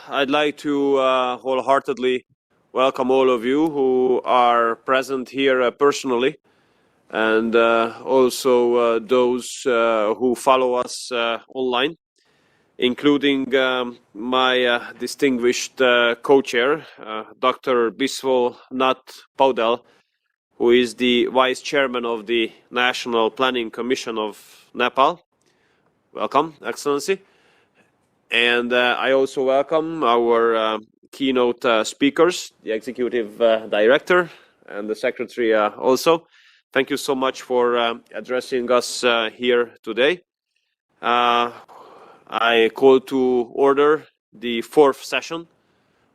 I'd like to wholeheartedly welcome all of you who are present here personally, and also those who follow us online, including my distinguished co-chair, Dr. Biswal Nath Paudel, who is the Vice Chairman of the National Planning Commission of Nepal. Welcome, Excellency. And I also welcome our keynote speakers, the Executive Director and the Secretary also. Thank you so much for addressing us here today. I call to order the fourth session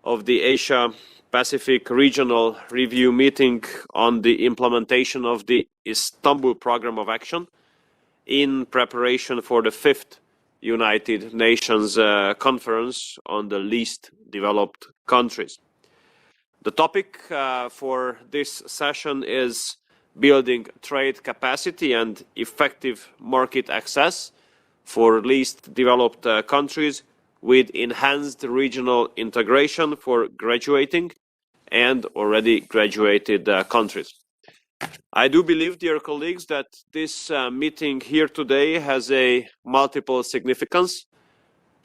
of the Asia Pacific Regional Review meeting on the implementation of the Istanbul Programme of Action in preparation for the fifth United Nations Conference on the Least Developed Countries. The topic for this session is building trade capacity and effective market access for least developed countries with enhanced regional integration for graduating and already graduated countries. I do believe, dear colleagues, that this meeting here today has a multiple significance.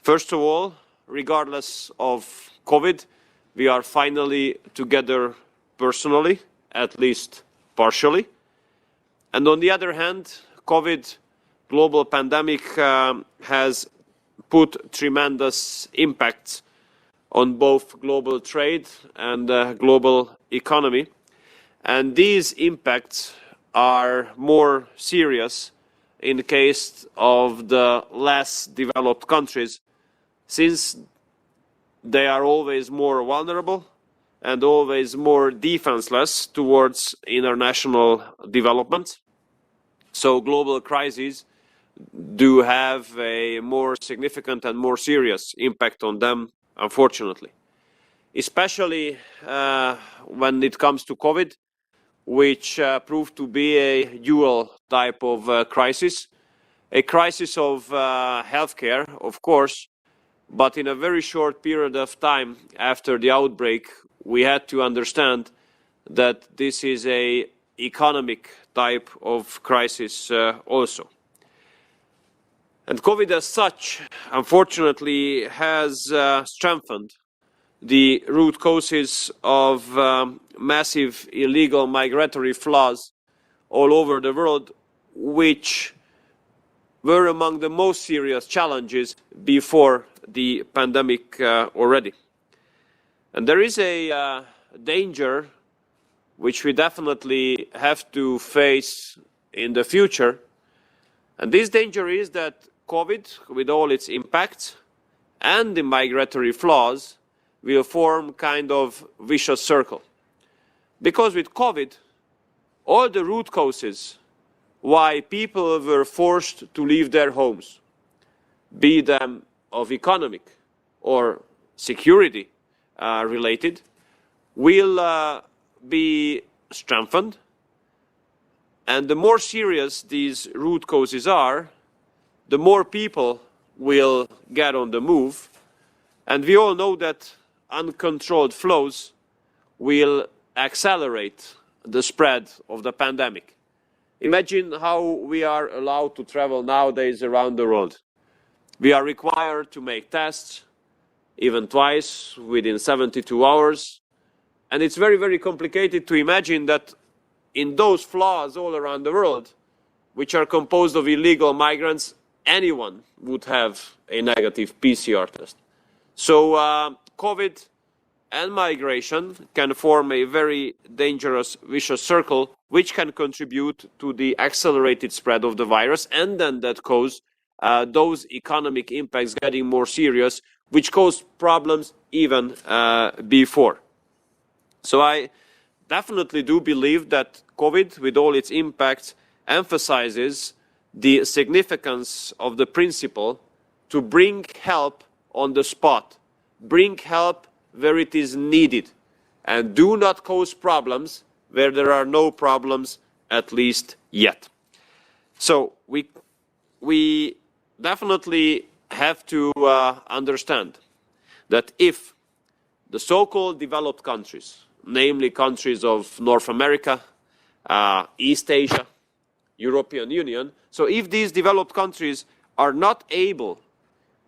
First of all, regardless of COVID, we are finally together personally, at least partially. And on the other hand, COVID global pandemic has put tremendous impacts on both global trade and global economy. And these impacts are more serious in the case of the less developed countries, since they are always more vulnerable and always more defenseless towards international development. So global crises do have a more significant and more serious impact on them, unfortunately. Especially when it comes to COVID, which proved to be a dual type of crisis. A crisis of healthcare, of course, but in a very short period of time after the outbreak, we had to understand that this is an economic type of crisis also. And COVID as such, unfortunately, has strengthened the root causes of massive illegal migratory flows all over the world, which were among the most serious challenges before the pandemic already. And there is a danger which we definitely have to face in the future. And this danger is that COVID, with all its impacts and the migratory flows, will form kind of vicious circle. Because with COVID, all the root causes why people were forced to leave their homes, be them of economic or security related, will be strengthened. And the more serious these root causes are, the more people will get on the move. And we all know that uncontrolled flows will accelerate the spread of the pandemic. Imagine how we are allowed to travel nowadays around the world. We are required to make tests, even twice, within 72 hours. And it's very, very complicated to imagine that in those flows all around the world, which are composed of illegal migrants, anyone would have a negative PCR test. So COVID and migration can form a very dangerous vicious circle, which can contribute to the accelerated spread of the virus, and then that cause those economic impacts getting more serious, which cause problems even before. So I definitely do believe that COVID, with all its impacts, emphasizes the significance of the principle to bring help on the spot, bring help where it is needed, and do not cause problems where there are no problems, at least yet. So we definitely have to understand that if the so-called developed countries, namely countries of North America, East Asia, European Union, so if these developed countries are not able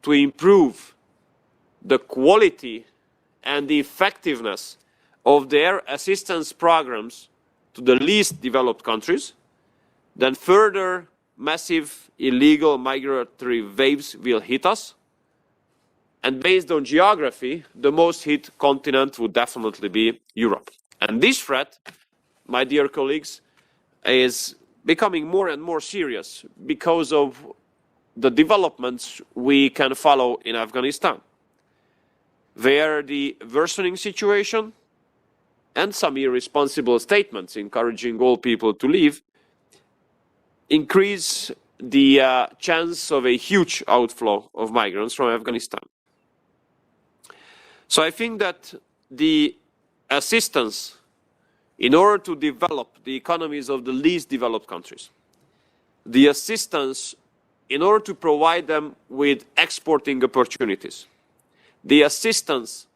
to improve the quality and the effectiveness of their assistance programs to the least developed countries, then further massive illegal migratory waves will hit us. And based on geography, the most hit continent would definitely be Europe. And this threat, my dear colleagues, is becoming more and more serious because of the developments we can follow in Afghanistan, where the worsening situation and some irresponsible statements encouraging all people to leave increase the chance of a huge outflow of migrants from Afghanistan. So I think that the assistance in order to develop the economies of the least developed countries, the assistance in order to provide them with exporting opportunities, the assistance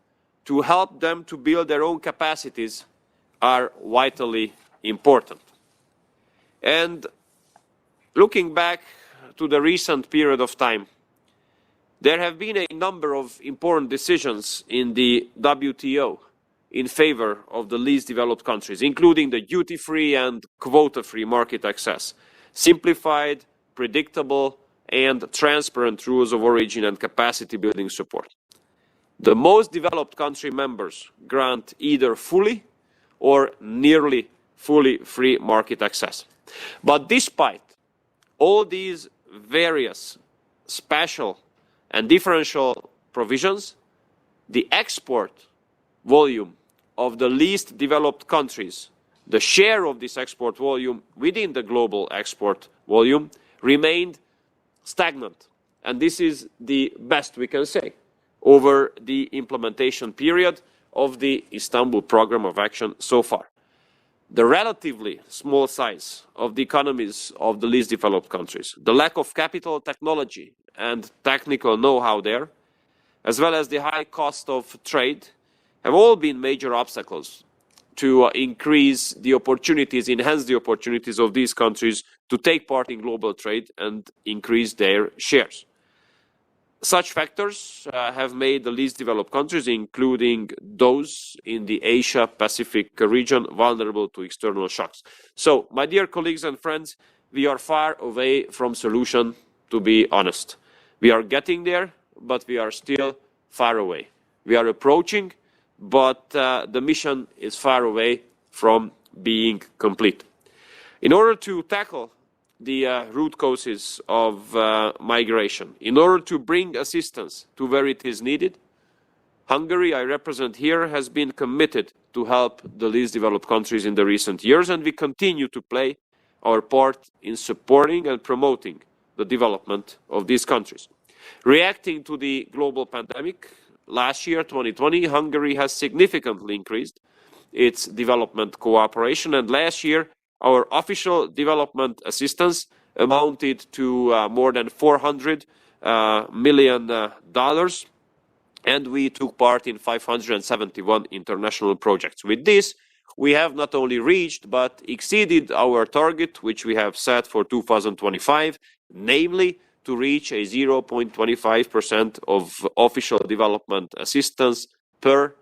to help them to build their own capacities are vitally important. And looking back to the recent period of time, there have been a number of important decisions in the WTO in favor of the least developed countries, including the duty-free and quota-free market access, simplified, predictable, and transparent rules of origin and capacity building support. The most developed country members grant either fully or nearly fully free market access. But despite all these various special and differential provisions, the export volume of the least developed countries, the share of this export volume within the global export volume remained stagnant. And this is the best we can say over the implementation period of the Istanbul Programme of Action so far. The relatively small size of the economies of the least developed countries, the lack of capital, technology, and technical know-how there, as well as the high cost of trade, have all been major obstacles to increase the opportunities, enhance the opportunities of these countries to take part in global trade and increase their shares. Such factors have made the least developed countries, including those in the Asia-Pacific region, vulnerable to external shocks. So, my dear colleagues and friends, we are far away from solution, to be honest. We are getting there, but we are still far away. We are approaching, but the mission is far away from being complete. In order to tackle the root causes of migration, in order to bring assistance to where it is needed, Hungary, I represent here, has been committed to help the least developed countries in the recent years, and we continue to play our part in supporting and promoting the development of these countries. Reacting to the global pandemic, last year, 2020, Hungary has significantly increased its development cooperation, and last year our official development assistance amounted to more than $400 million, and we took part in 571 international projects. With this, we have not only reached but exceeded our target, which we have set for 2025, namely to reach a 0.25% of official development assistance per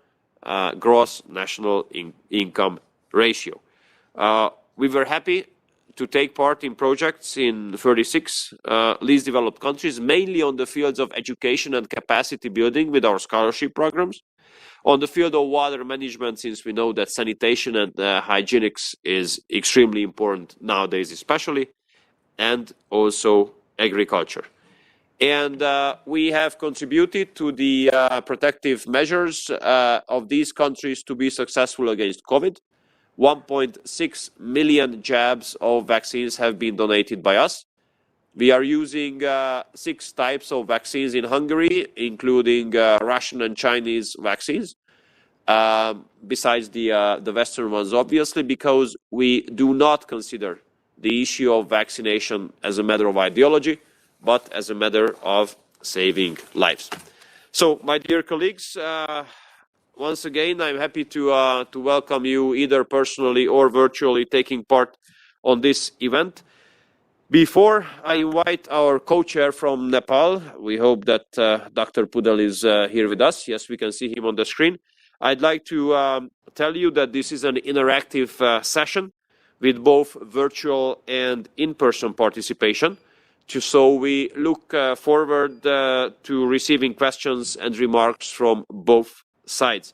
gross national income ratio. We were happy to take part in projects in 36 least developed countries, mainly on the fields of education and capacity building with our scholarship programs, on the field of water management, since we know that sanitation and hygienics is extremely important nowadays especially, and also agriculture. And we have contributed to the protective measures of these countries to be successful against COVID. 1.6 million jabs of vaccines have been donated by us. We are using 6 types of vaccines in Hungary, including Russian and Chinese vaccines, besides the Western ones, obviously, because we do not consider the issue of vaccination as a matter of ideology, but as a matter of saving lives. So, my dear colleagues, once again, I'm happy to welcome you either personally or virtually taking part on this event. Before I invite our co-chair from Nepal, we hope that Dr. Pudal is here with us. Yes, we can see him on the screen. I'd like to tell you that this is an interactive session with both virtual and in-person participation. So we look forward to receiving questions and remarks from both sides.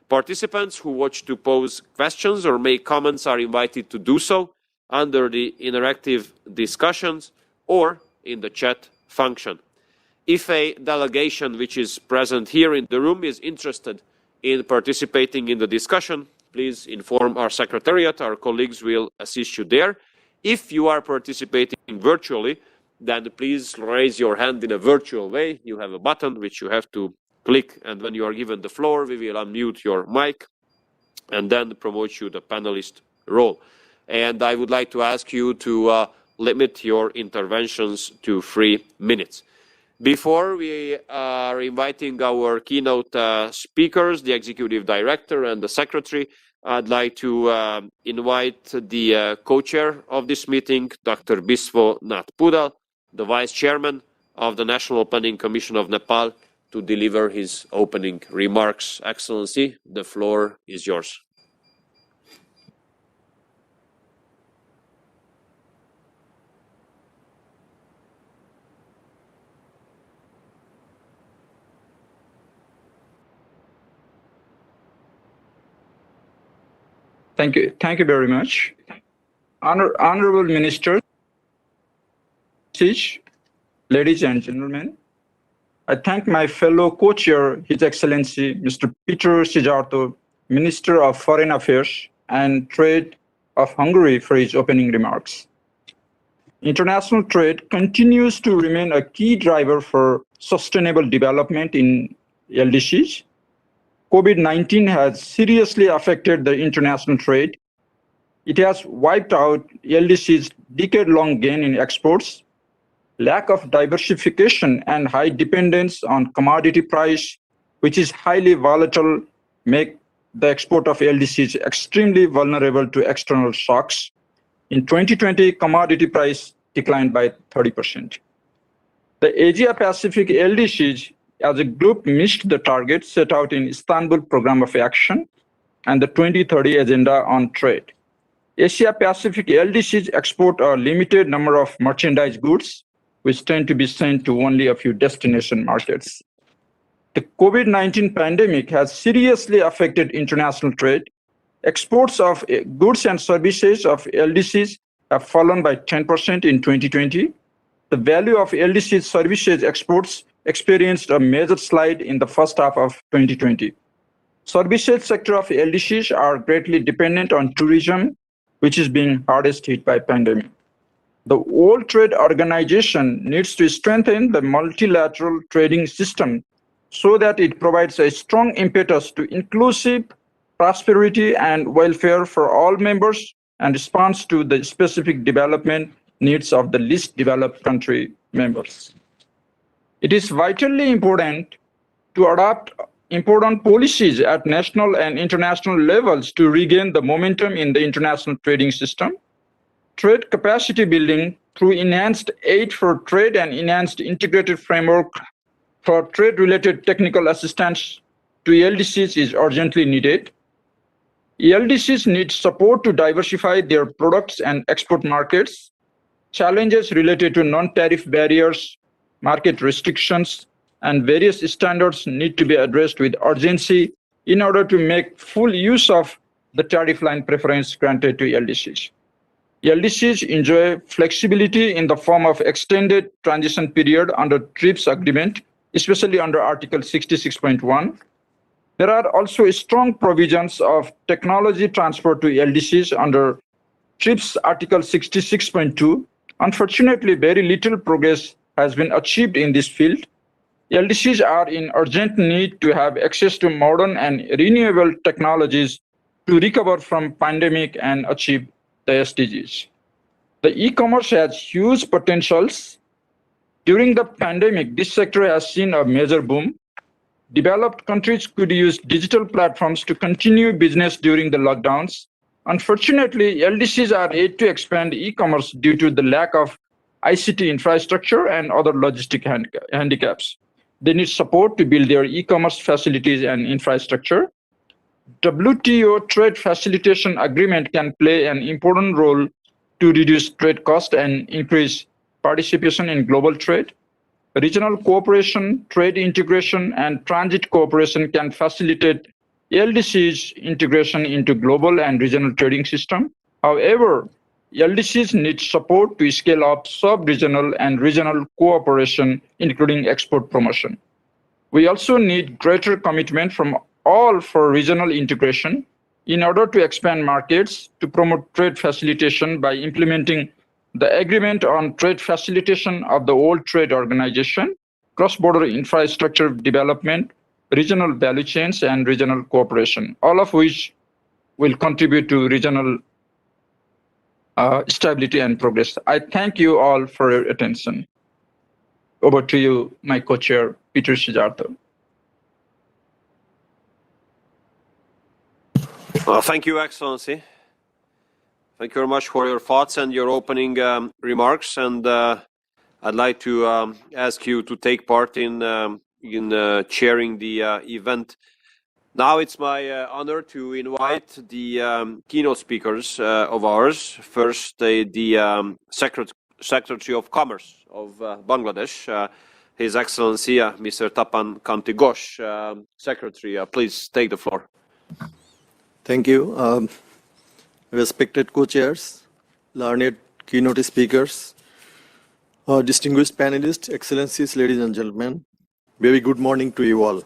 Participants who wish to pose questions or make comments are invited to do so under the interactive discussions or in the chat function. If a delegation which is present here in the room is interested in participating in the discussion, please inform our secretariat. Our colleagues will assist you there. If you are participating virtually, then please raise your hand in a virtual way. You have a button which you have to click, and when you are given the floor, we will unmute your mic and then promote you the panelist role. And I would like to ask you to limit your interventions to 3 minutes. Before we are inviting our keynote speakers, the executive director and the secretary, I'd like to invite the co-chair of this meeting, Dr. Biswa Nath Pudal, the vice chairman of the National Planning Commission of Nepal, to deliver his opening remarks. Excellency, the floor is yours. Thank you. Thank you very much. Honorable Minister, ladies and gentlemen, I thank my fellow co-chair, His Excellency Mr. Peter Sijarto, Minister of Foreign Affairs and Trade of Hungary, for his opening remarks. International trade continues to remain a key driver for sustainable development in LDCs. COVID-19 has seriously affected the international trade. It has wiped out LDC's decade-long gain in exports. Lack of diversification and high dependence on commodity price, which is highly volatile, make the export of LDCs extremely vulnerable to external shocks. In 2020, commodity price declined by 30%. The Asia-Pacific LDCs as a group missed the target set out in Istanbul Program of Action and the 2030 Agenda on Trade. Asia-Pacific LDCs export a limited number of merchandise goods, which tend to be sent to only a few destination markets. The COVID-19 pandemic has seriously affected international trade. Exports of goods and services of LDCs have fallen by 10% in 2020. The value of LDC services exports experienced a major slide in the first half of 2020. Services sector of LDCs are greatly dependent on tourism, which is being hardest hit by pandemic. The World Trade Organization needs to strengthen the multilateral trading system so that it provides a strong impetus to inclusive prosperity and welfare for all members and responds to the specific development needs of the least developed country members. It is vitally important to adopt important policies at national and international levels to regain the momentum in the international trading system. Trade capacity building through enhanced aid for trade and enhanced integrated framework for trade-related technical assistance to LDCs is urgently needed. LDCs need support to diversify their products and export markets. Challenges related to non-tariff barriers, market restrictions, and various standards need to be addressed with urgency in order to make full use of the tariff line preference granted to LDCs. LDCs enjoy flexibility in the form of extended transition period under TRIPS agreement, especially under Article 66.1. There are also strong provisions of technology transfer to LDCs under TRIPS Article 66.2. Unfortunately, very little progress has been achieved in this field. LDCs are in urgent need to have access to modern and renewable technologies to recover from pandemic and achieve the SDGs. The e-commerce has huge potentials. During the pandemic, this sector has seen a major boom. Developed countries could use digital platforms to continue business during the lockdowns. Unfortunately, LDCs are yet to expand e-commerce due to the lack of ICT infrastructure and other logistic handicaps. They need support to build their e-commerce facilities and infrastructure. WTO trade facilitation agreement can play an important role to reduce trade costs and increase participation in global trade. Regional cooperation, trade integration, and transit cooperation can facilitate LDC's integration into global and regional trading system. However, LDCs need support to scale up sub-regional and regional cooperation, including export promotion. We also need greater commitment from all for regional integration in order to expand markets, to promote trade facilitation by implementing the agreement on trade facilitation of the World Trade Organization, cross-border infrastructure development, regional value chains, and regional cooperation, all of which will contribute to regional stability and progress. I thank you all for your attention. Over to you, my co-chair, Peter Sijarto. Thank you, Excellency. Thank you very much for your thoughts and your opening remarks. And I'd like to ask you to take part in chairing the event. Now it's my honor to invite the keynote speakers of ours. First, the Secretary of Commerce of Bangladesh, His Excellency Mr. Tapan Kamti Ghosh. Secretary, please take the floor. Thank you. Respected co-chairs, learned keynote speakers, distinguished panelists, excellencies, ladies and gentlemen, very good morning to you all.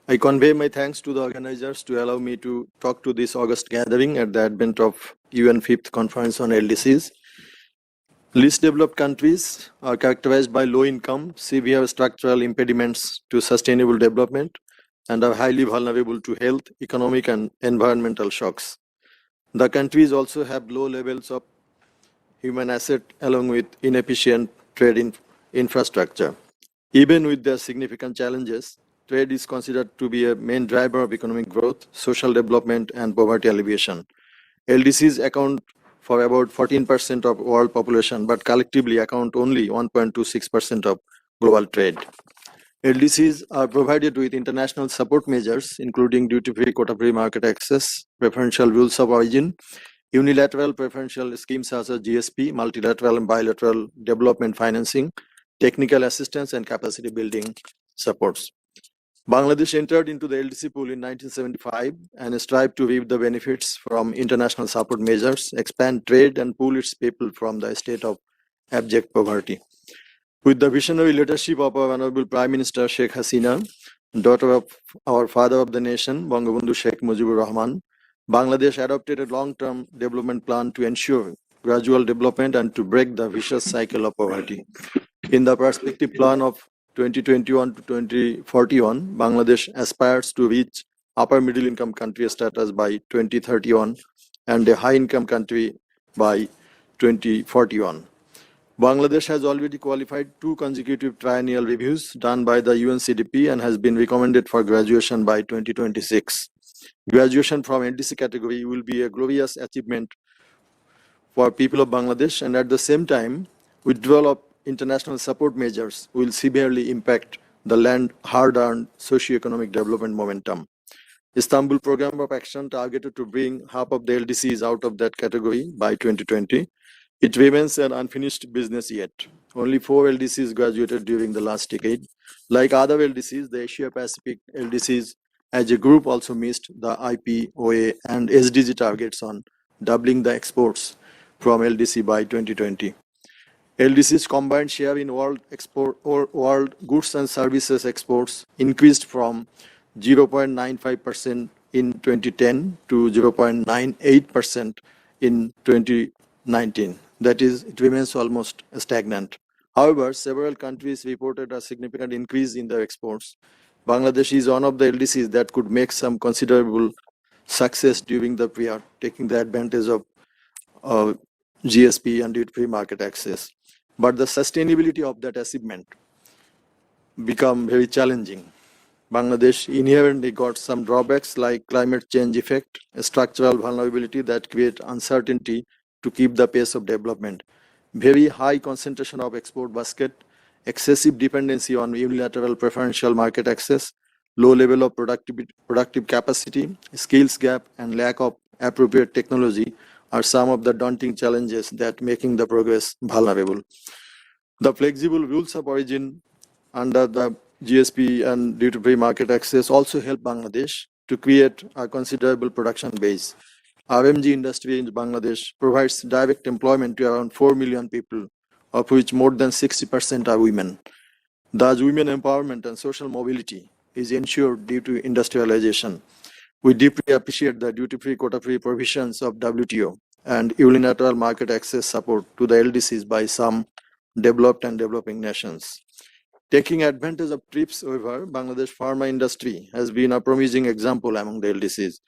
I convey my thanks to the organizers to allow me to talk to this August gathering at the advent of UN 5th Conference on LDCs. Least developed countries are characterized by low income, severe structural impediments to sustainable development, and are highly vulnerable to health, economic, and environmental shocks. The countries also have low levels of human asset along with inefficient trade infrastructure. Even with their significant challenges, trade is considered to be a main driver of economic growth, social development, and poverty alleviation. LDCs account for about 14% of world population, but collectively account only 1.26% of global trade. LDCs are provided with international support measures, including duty-free, quota-free market access, preferential rules of origin, unilateral preferential schemes such as GSP, multilateral and bilateral development financing, technical assistance, and capacity building supports. Bangladesh entered into the LDC pool in 1975 and strived to reap the benefits from international support measures, expand trade, and pull its people from the state of abject poverty. With the visionary leadership of our Honorable Prime Minister Sheikh Hasina, daughter of our father of the nation, Bangabandhu Sheikh Mujibur Rahman, Bangladesh adopted a long-term development plan to ensure gradual development and to break the vicious cycle of poverty. In the perspective plan of 2021 to 2041, Bangladesh aspires to reach upper middle income country status by 2031 and a high income country by 2041. Bangladesh has already qualified 2 consecutive triennial reviews done by the UNCDP and has been recommended for graduation by 2026. Graduation from LDC category will be a glorious achievement for people of Bangladesh, and at the same time, withdrawal of international support measures will severely impact the land hard-earned socio-economic development momentum. Istanbul Program of Action targeted to bring half of the LDCs out of that category by 2020. It remains an unfinished business yet. Only 4 LDCs graduated during the last decade. Like other LDCs, the Asia-Pacific LDCs as a group also missed the IP, OA, and SDG targets on doubling the exports from LDC by 2020. LDC's combined share in world goods and services exports increased from 0.95% in 2010 to 0.98% in 2019. That is, it remains almost stagnant. However, several countries reported a significant increase in their exports. Bangladesh is one of the LDCs that could make some considerable success during the period, taking the advantage of GSP and duty-free market access. But the sustainability of that achievement become very challenging. Bangladesh inherently got some drawbacks like climate change effect, a structural vulnerability that create uncertainty to keep the pace of development, very high concentration of export basket, excessive dependency on unilateral preferential market access, low level of productive capacity, skills gap, and lack of appropriate technology are some of the daunting challenges that making the progress vulnerable. The flexible rules of origin under the GSP and duty-free market access also help Bangladesh to create a considerable production base. RMG industry in Bangladesh provides direct employment to around 4 million people, of which more than 60% are women. Thus, women empowerment and social mobility is ensured due to industrialization. We deeply appreciate the duty-free, quota-free provisions of WTO and unilateral market access support to the LDCs by some developed and developing nations. Taking advantage of TRIPS waiver, Bangladesh pharma industry has been a promising example among the LDCs.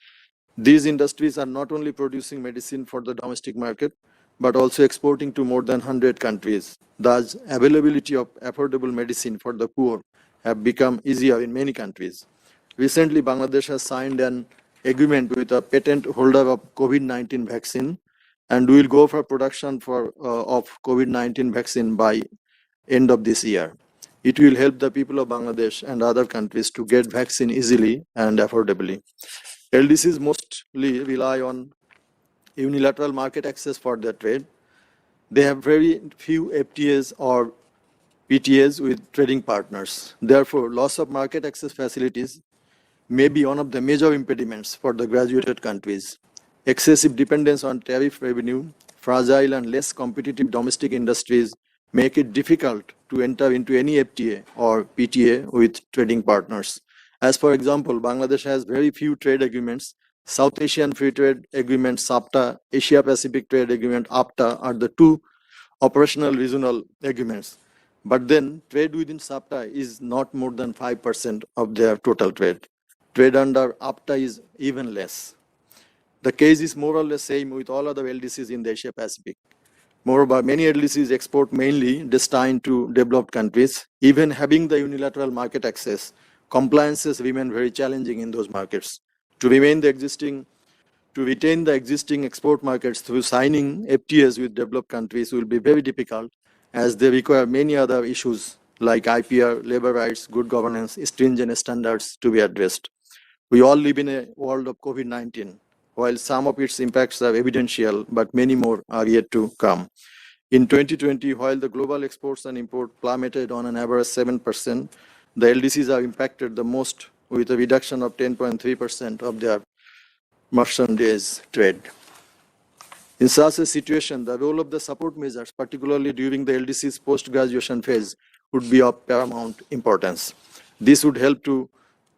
These industries are not only producing medicine for the domestic market, but also exporting to more than 100 countries. Thus, availability of affordable medicine for the poor have become easier in many countries. Recently, Bangladesh has signed an agreement with a patent holder of COVID-19 vaccine, and will go for production of COVID-19 vaccine by end of this year. It will help the people of Bangladesh and other countries to get vaccine easily and affordably. LDCs mostly rely on unilateral market access for their trade. They have very few FTAs or PTAs with trading partners. Therefore, loss of market access facilities may be one of the major impediments for the graduated countries. Excessive dependence on tariff revenue, fragile and less competitive domestic industries make it difficult to enter into any FTA or PTA with trading partners. As for example, Bangladesh has very few trade agreements. South Asian Free Trade Agreement, SAFTA, Asia Pacific Trade Agreement, APTA are the two operational regional agreements. But then trade within SAFTA is not more than 5% of their total trade. Trade under APTA is even less. The case is more or less same with all other LDCs in the Asia Pacific. Moreover, many LDCs export mainly destined to developed countries. Even having the unilateral market access, compliances remain very challenging in those markets. To retain the existing export markets through signing FTAs with developed countries will be very difficult, as they require many other issues like IPR, labor rights, good governance, stringent standards to be addressed. We all live in a world of COVID-19. While some of its impacts are evidential, but many more are yet to come. In 2020, while the global exports and imports plummeted on an average 7%, the LDCs are impacted the most, with a reduction of 10.3% of their merchandise trade. In such a situation, the role of the support measures, particularly during the LDC's post-graduation phase, would be of paramount importance. This would help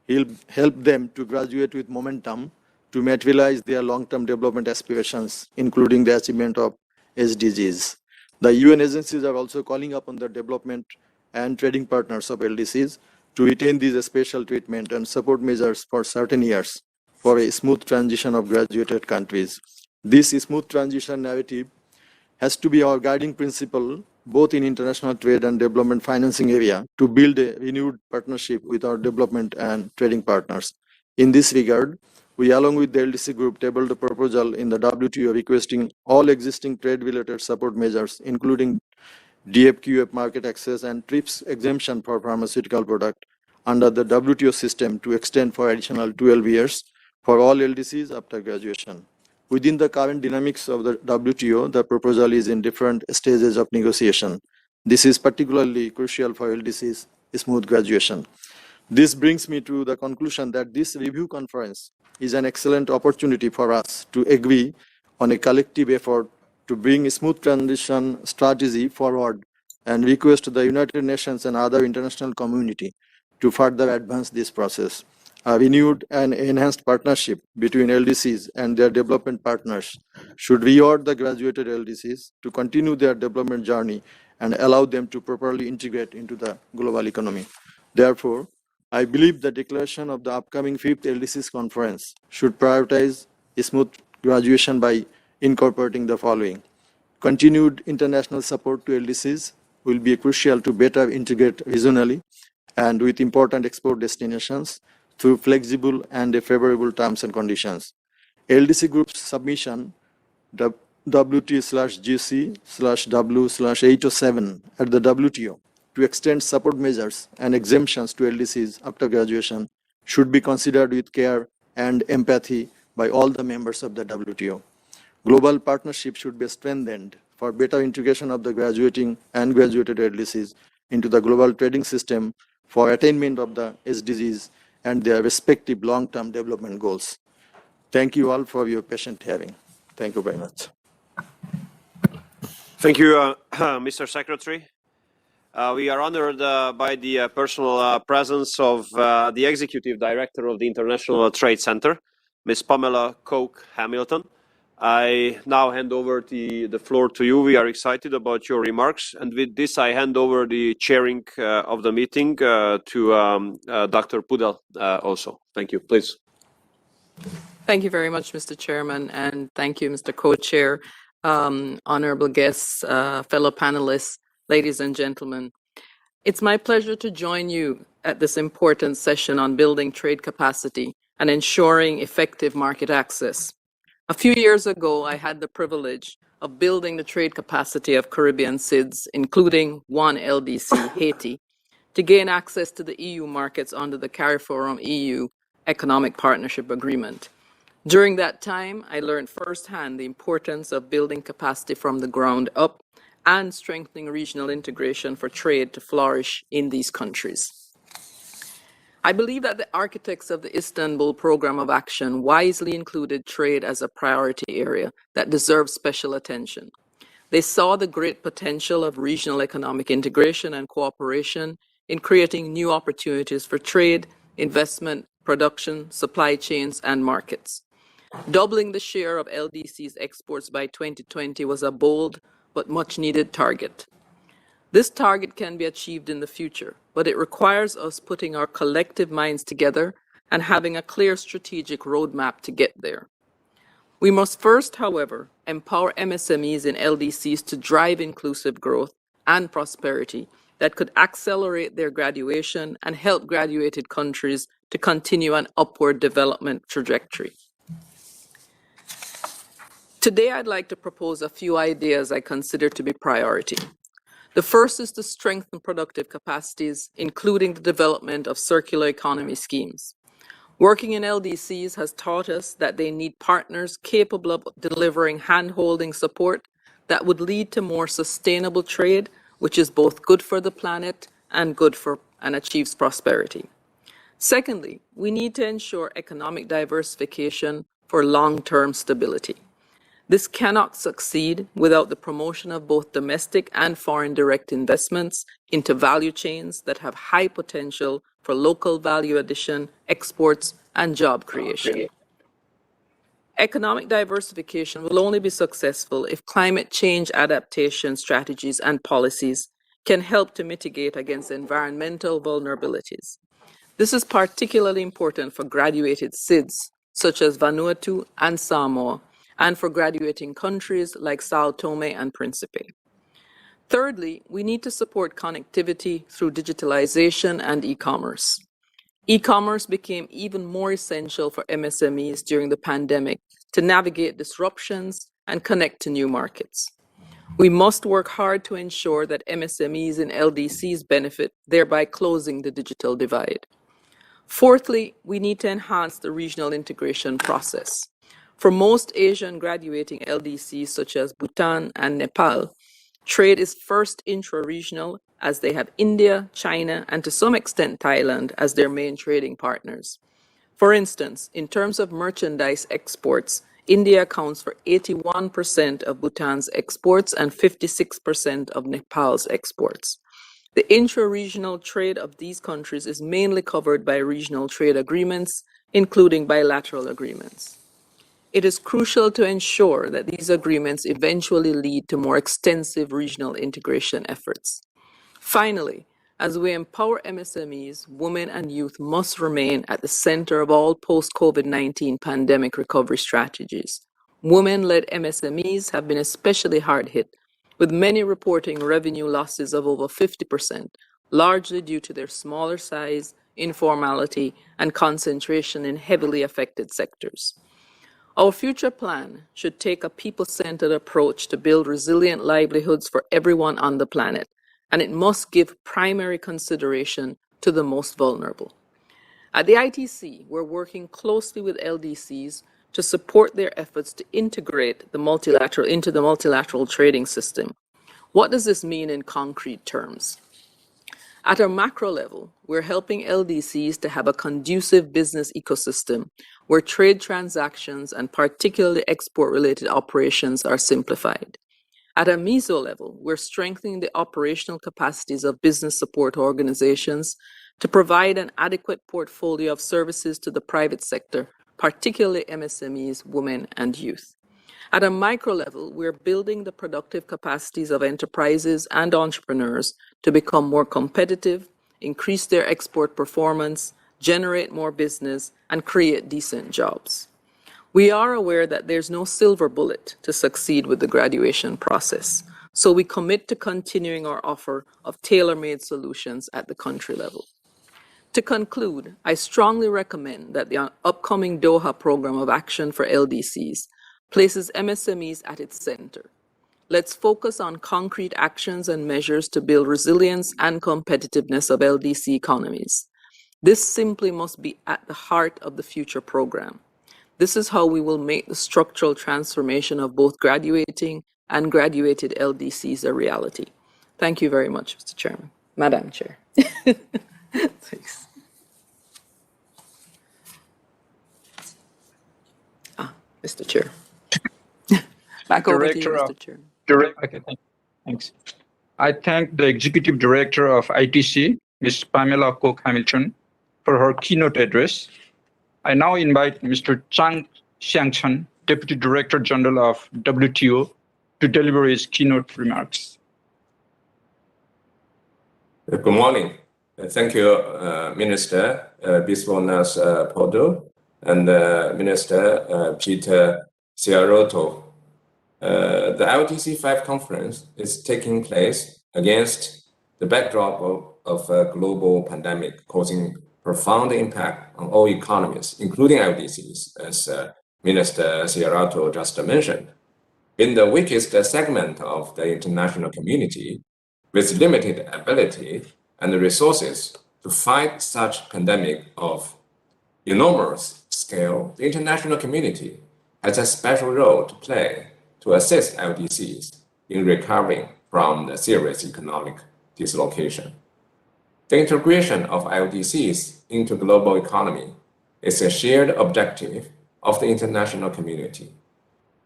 them to graduate with momentum, to materialize their long-term development aspirations, including the achievement of SDGs. The UN agencies are also calling upon the development and trading partners of LDCs to retain these special treatment and support measures for certain years for a smooth transition of graduated countries. This smooth transition narrative has to be our guiding principle, both in international trade and development financing area, to build a renewed partnership with our development and trading partners. In this regard, we, along with the LDC group, tabled a proposal in the WTO requesting all existing trade-related support measures, including DFQF market access and TRIPS exemption for pharmaceutical product under the WTO system to extend for additional 12 years for all LDCs after graduation. Within the current dynamics of the WTO, the proposal is in different stages of negotiation. This is particularly crucial for LDC's smooth graduation. This brings me to the conclusion that this review conference is an excellent opportunity for us to agree on a collective effort to bring a smooth transition strategy forward and request the United Nations and other international community to further advance this process. A renewed and enhanced partnership between LDCs and their development partners should reward the graduated LDCs to continue their development journey and allow them to properly integrate into the global economy. Therefore, I believe the declaration of the upcoming 5th LDCs conference should prioritize a smooth graduation by incorporating the following. Continued international support to LDCs will be crucial to better integrate regionally and with important export destinations through flexible and favorable terms and conditions. LDC Group's submission WT/GC/W/807 at the WTO to extend support measures and exemptions to LDCs after graduation should be considered with care and empathy by all the members of the WTO. Global partnership should be strengthened for better integration of the graduating and graduated LDCs into the global trading system for attainment of the SDGs and their respective long-term development goals. Thank you all for your patient hearing. Thank you very much. Thank you, Mr. Secretary. We are honored by the personal presence of the Executive Director of the International Trade Center, Ms. Pamela Koch Hamilton. I now hand over the floor to you. We are excited about your remarks. And with this, I hand over the chairing of the meeting to Dr. Pudel also. Thank you. Please. Thank you very much, Mr. Chairman, and thank you, Mr. Co-Chair, honorable guests, fellow panelists, ladies and gentlemen. It's my pleasure to join you at this important session on building trade capacity and ensuring effective market access. A few years ago, I had the privilege of building the trade capacity of Caribbean SIDS, including one LDC, Haiti, to gain access to the EU markets under the CARIFORUM EU Economic Partnership Agreement. During that time, I learned firsthand the importance of building capacity from the ground up and strengthening regional integration for trade to flourish in these countries. I believe that the architects of the Istanbul Program of Action wisely included trade as a priority area that deserves special attention. They saw the great potential of regional economic integration and cooperation in creating new opportunities for trade, investment, production, supply chains, and markets. Doubling the share of LDC's exports by 2020 was a bold but much needed target. This target can be achieved in the future, but it requires us putting our collective minds together and having a clear strategic roadmap to get there. We must first, however, empower MSMEs in LDCs to drive inclusive growth and prosperity that could accelerate their graduation and help graduated countries to continue an upward development trajectory. Today, I'd like to propose a few ideas I consider to be priority. The first is to strengthen productive capacities, including the development of circular economy schemes. Working in LDCs has taught us that they need partners capable of delivering hand-holding support that would lead to more sustainable trade, which is both good for the planet and good for and achieves prosperity. Secondly, we need to ensure economic diversification for long-term stability. This cannot succeed without the promotion of both domestic and foreign direct investments into value chains that have high potential for local value addition, exports, and job creation. Economic diversification will only be successful if climate change adaptation strategies and policies can help to mitigate against environmental vulnerabilities. This is particularly important for graduated SIDS, such as Vanuatu and Samoa, and for graduating countries like Sao Tome and Principe. Thirdly, we need to support connectivity through digitalization and e-commerce. E-commerce became even more essential for MSMEs during the pandemic to navigate disruptions and connect to new markets. We must work hard to ensure that MSMEs and LDCs benefit, thereby closing the digital divide. Fourthly, we need to enhance the regional integration process. For most Asian graduating LDCs, such as Bhutan and Nepal, trade is first intra-regional, as they have India, China, and to some extent Thailand as their main trading partners. For instance, in terms of merchandise exports, India accounts for 81% of Bhutan's exports and 56% of Nepal's exports. The intra-regional trade of these countries is mainly covered by regional trade agreements, including bilateral agreements. It is crucial to ensure that these agreements eventually lead to more extensive regional integration efforts. Finally, as we empower MSMEs, women and youth must remain at the center of all post-COVID-19 pandemic recovery strategies. Women-led MSMEs have been especially hard hit, with many reporting revenue losses of over 50%, largely due to their smaller size, informality, and concentration in heavily affected sectors. Our future plan should take a people-centered approach to build resilient livelihoods for everyone on the planet, and it must give primary consideration to the most vulnerable. At the ITC, we're working closely with LDCs to support their efforts to integrate the multilateral into the multilateral trading system. What does this mean in concrete terms? At a macro level, we're helping LDCs to have a conducive business ecosystem where trade transactions and particularly export-related operations are simplified. At a meso level, we're strengthening the operational capacities of business support organizations to provide an adequate portfolio of services to the private sector, particularly MSMEs, women, and youth. At a micro level, we're building the productive capacities of enterprises and entrepreneurs to become more competitive, increase their export performance, generate more business, and create decent jobs. We are aware that there's no silver bullet to succeed with the graduation process, so we commit to continuing our offer of tailor-made solutions at the country level. To conclude, I strongly recommend that the upcoming Doha Program of Action for LDCs places MSMEs at its center. Let's focus on concrete actions and measures to build resilience and competitiveness of LDC economies. This simply must be at the heart of the future program. This is how we will make the structural transformation of both graduating and graduated LDCs a reality. Thank you very much, Mr. Chairman. Madam Chair. Thanks. Mr. Chair. Back over to you, Mr. Chair. Okay, thanks. I thank the Executive Director of ITC, Ms. Pamela Cook-Hamilton, for her keynote address. I now invite Mr. Chang Xiangchen, Deputy Director General of WTO, to deliver his keynote remarks. Good morning. Thank you, Minister Biswonas Podo and Minister Peter Ciarotto. The IOTC 5 conference is taking place against the backdrop of a global pandemic causing profound impact on all economies, including IOTCs, as Minister Ciarotto just mentioned. In the weakest segment of the international community, with limited ability and resources to fight such pandemic of enormous scale, the international community has a special role to play to assist LDCs in recovering from the serious economic dislocation. The integration of LDCs into global economy is a shared objective of the international community.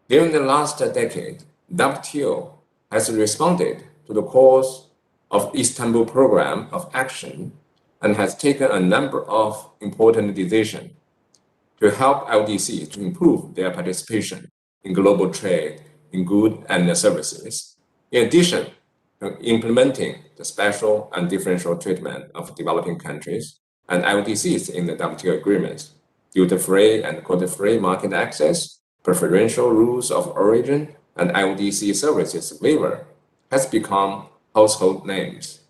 During the last decade, WTO has responded to the calls of Istanbul Program of Action and has taken a number of important decisions to help LDCs to improve their participation in global trade in goods and services. In addition to implementing the special and differential treatment of developing countries and LDCs in the WTO agreements, duty-free and quota-free market access, preferential rules of origin, and LDC services waiver has become household names.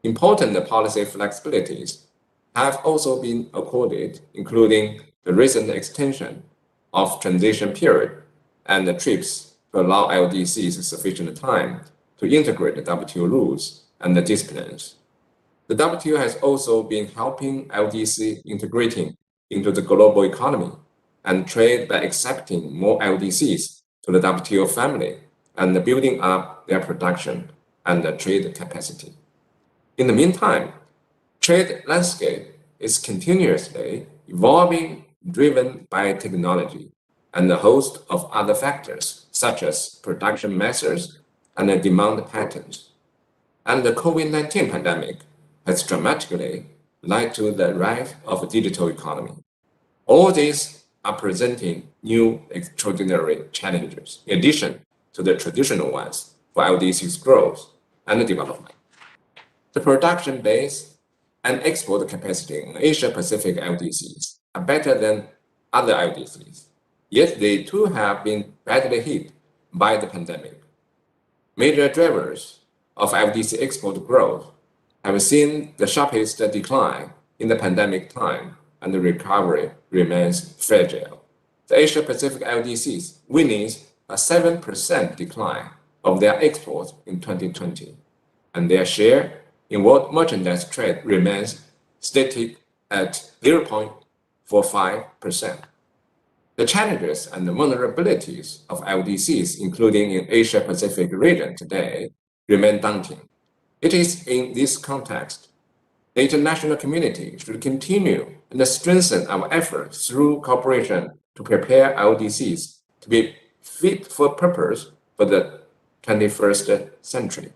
Important policy flexibilities have also been accorded, including the recent extension of transition period and the TRIPS to allow LDCs sufficient time to integrate the WTO rules and the disciplines. The WTO has also been helping LDC integrating into the global economy and trade by accepting more LDCs to the WTO family and building up their production and the trade capacity. In the meantime, trade landscape is continuously evolving, driven by technology and a host of other factors, such as production methods and the demand patterns. And the COVID-19 pandemic has dramatically led to the rise of a digital economy. All these are presenting new extraordinary challenges, in addition to the traditional ones for LDC's growth and development. The production base and export capacity in Asia-Pacific LDCs are better than other LDCs, yet they too have been badly hit by the pandemic. Major drivers of LDC export growth have seen the sharpest decline in the pandemic time, and the recovery remains fragile. The Asia-Pacific LDCs witnessed a 7% decline of their exports in 2020, and their share in world merchandise trade remains static at 0.45%. The challenges and the vulnerabilities of LDCs, including in Asia-Pacific region today, remain daunting. It is in this context the international community should continue and strengthen our efforts through cooperation to prepare LDCs to be fit for purpose for the 21st century.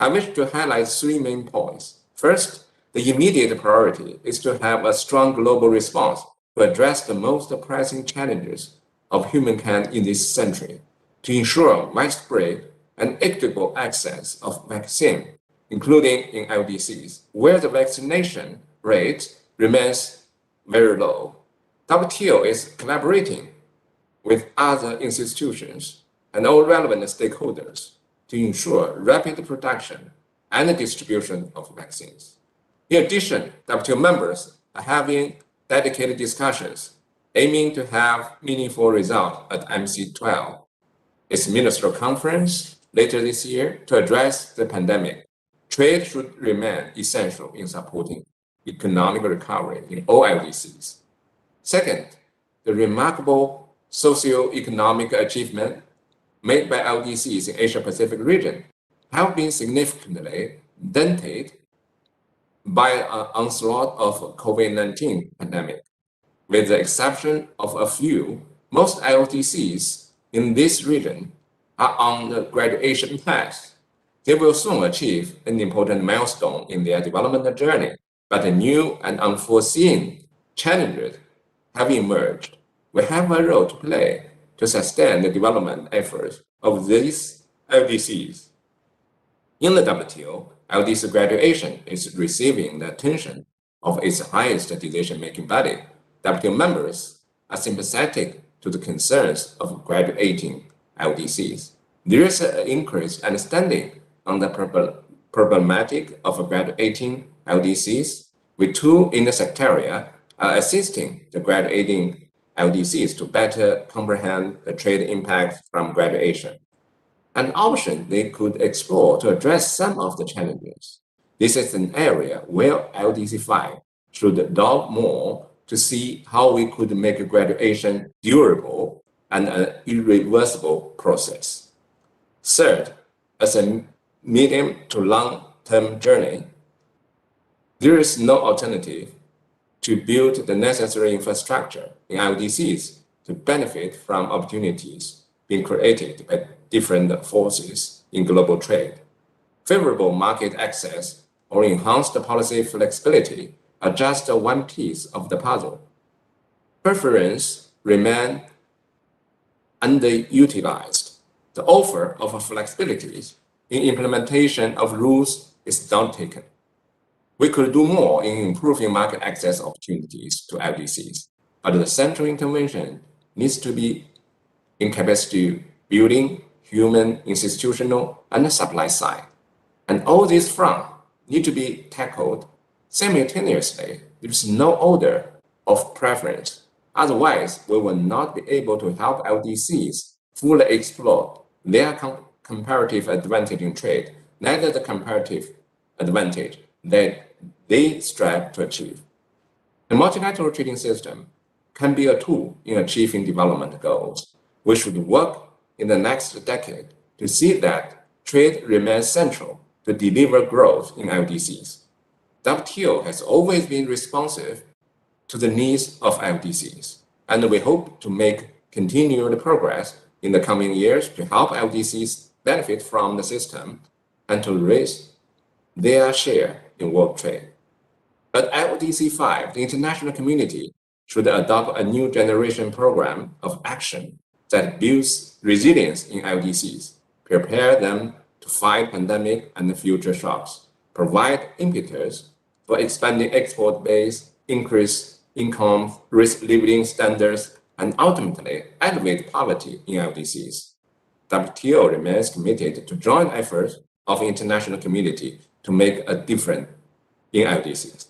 I wish to highlight three main points. First, the immediate priority is to have a strong global response to address the most pressing challenges of humankind in this century, to ensure widespread and equitable access of vaccine, including in LDCs, where the vaccination rate remains very low. WTO is collaborating with other institutions and all relevant stakeholders to ensure rapid production and distribution of vaccines. In addition, WTO members are having dedicated discussions aiming to have meaningful results at MC12, its ministerial conference later this year, to address the pandemic. Trade should remain essential in supporting economic recovery in all LDCs. Second, the remarkable socio-economic achievement made by LDCs in Asia-Pacific region have been significantly dented by an onslaught of COVID-19 pandemic. With the exception of a few, most LDCs in this region are on the graduation path. They will soon achieve an important milestone in their development journey, but new and unforeseen challenges have emerged. We have a role to play to sustain the development efforts of these LDCs. In the WTO, LDC graduation is receiving the attention of its highest decision-making body. WTO members are sympathetic to the concerns of graduating LDCs. There is an increased understanding on the problematic of graduating LDCs, with two in the secretariat are assisting the graduating LDCs to better comprehend the trade impact from graduation. An option they could explore to address some of the challenges. This is an area where LDC5 should delve more to see how we could make graduation durable and an irreversible process. Third, as a medium to long-term journey, there is no alternative to build the necessary infrastructure in LDCs to benefit from opportunities being created by different forces in global trade. Favorable market access or enhanced policy flexibility are just one piece of the puzzle. Preference remain underutilized. The offer of flexibilities in implementation of rules is not taken. We could do more in improving market access opportunities to LDCs, but the central intervention needs to be in capacity building, human, institutional, and the supply side. And all these fronts need to be tackled simultaneously. There is no order of preference. Otherwise, we will not be able to help LDCs fully exploit their comparative advantage in trade, neither the comparative advantage that they strive to achieve. The multilateral trading system can be a tool in achieving development goals. We should work in the next decade to see that trade remains central to deliver growth in LDCs. WTO has always been responsive to the needs of LDCs, and we hope to make continued progress in the coming years to help LDCs benefit from the system and to raise their share in world trade. At LDC5, the international community should adopt a new generation program of action that builds resilience in LDCs, prepare them to fight pandemic and future shocks, provide impetus for expanding export base, increase income, raise living standards, and ultimately elevate poverty in LDCs. WTO remains committed to joint efforts of international community to make a difference in LDCs.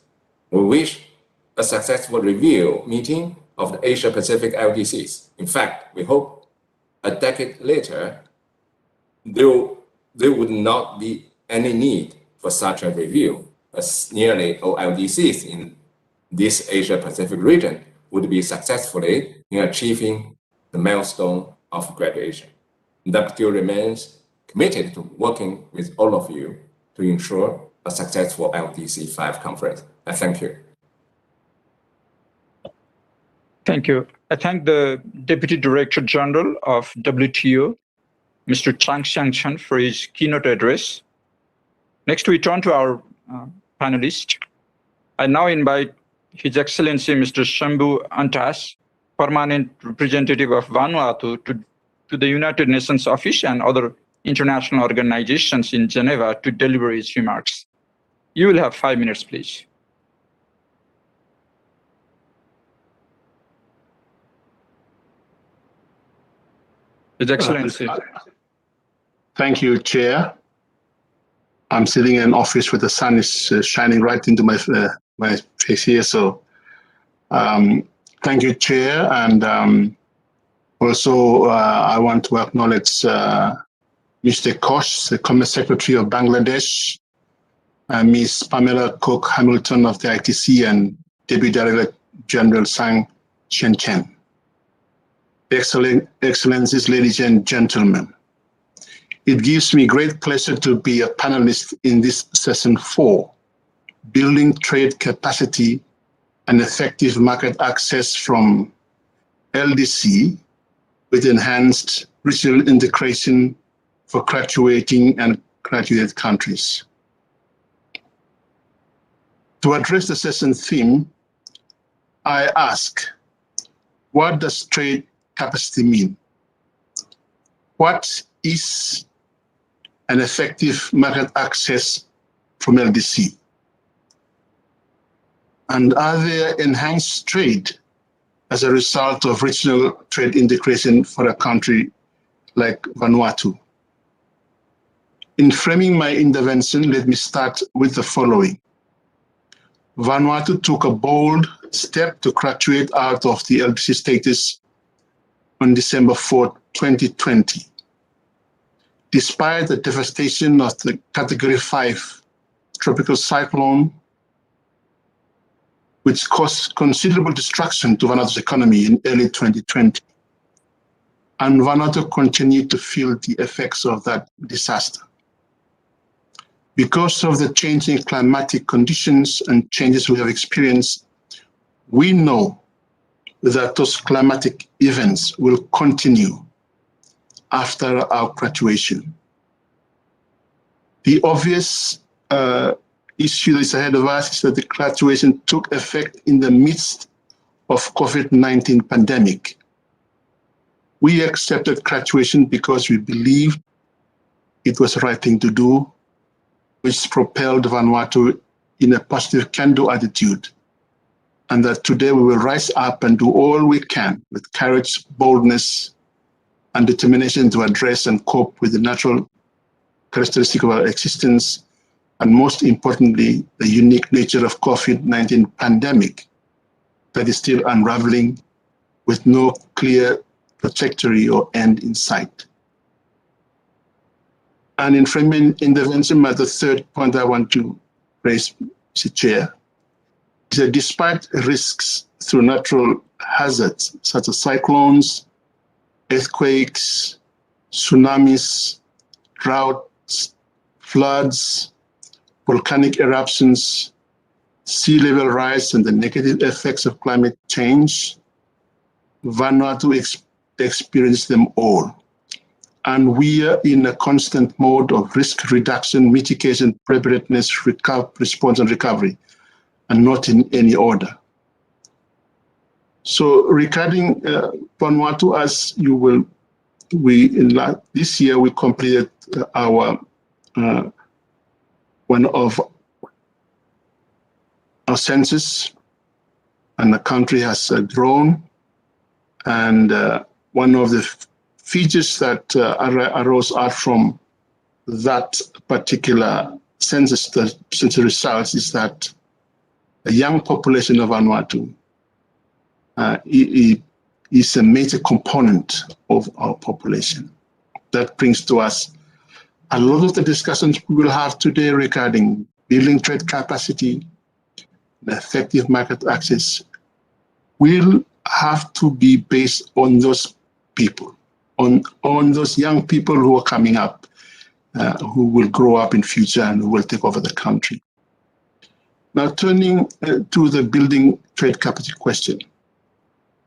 We wish a successful review meeting of the Asia-Pacific LDCs. In fact, we hope a decade later, there would not be any need for such a review, as nearly all LDCs in this Asia-Pacific region would be successfully in achieving the milestone of graduation. WTO remains committed to working with all of you to ensure a successful LDC 5 conference. I thank you. Thank you. I thank the Deputy Director General of WTO, Mr. Chang Xiangchen, for his keynote address. Next, we turn to our panelists. I now invite His Excellency Mr. Shambhu Antas, Permanent Representative of Vanuatu to the United Nations Office and other international organizations in Geneva to deliver his remarks. You will have 5 minutes, please. His Excellency. Thank you, Chair. I'm sitting in an office where the sun is shining right into my face here. So thank you, Chair. And also I want to acknowledge Mr. Kosh, the Commerce Secretary of Bangladesh, Ms. Pamela Cook-Hamilton of the ITC, and Deputy Director General Sang Chen. Excellencies, ladies and gentlemen, it gives me great pleasure to be a panelist in this session 4, Building Trade Capacity and Effective Market Access from LDC with Enhanced Regional Integration for Graduating and Graduate Countries. To address the session theme, I ask, what does trade capacity mean? What is an effective market access from LDC? And are there enhanced trade as a result of regional trade integration for a country like Vanuatu? In framing my intervention, let me start with the following. Vanuatu took a bold step to graduate out of the LDC status on December 4, 2020. Despite the devastation of the Category 5 tropical cyclone, which caused considerable destruction to Vanuatu's economy in early 2020, and Vanuatu continued to feel the effects of that disaster. Because of the changing climatic conditions and changes we have experienced, we know that those climatic events will continue after our graduation. The obvious issue that is ahead of us is that the graduation took effect in the midst of COVID-19 pandemic. We accepted graduation because we believed it was the right thing to do, which propelled Vanuatu in a positive can-do attitude, and that today we will rise up and do all we can with courage, boldness, and determination to address and cope with the natural characteristic of our existence, and most importantly, the unique nature of COVID-19 pandemic that is still unraveling with no clear trajectory or end in sight. And in framing intervention, the third point I want to raise, Mr. Chair, is that despite risks through natural hazards such as cyclones, earthquakes, tsunamis, droughts, floods, volcanic eruptions, sea level rise, and the negative effects of climate change, Vanuatu experienced them all. And we are in a constant mode of risk reduction, mitigation, preparedness, response, and recovery, and not in any order. So regarding Vanuatu, as you will, this year we completed our one of our census, and the country has grown, and one of the features that arose out from that particular census results is that the young population of Vanuatu is a major component of our population. That brings to us a lot of the discussions we will have today regarding building trade capacity, effective market access, will have to be based on those people, on those young people who are coming up, who will grow up in future and who will take over the country. Now, turning to the building trade capacity question,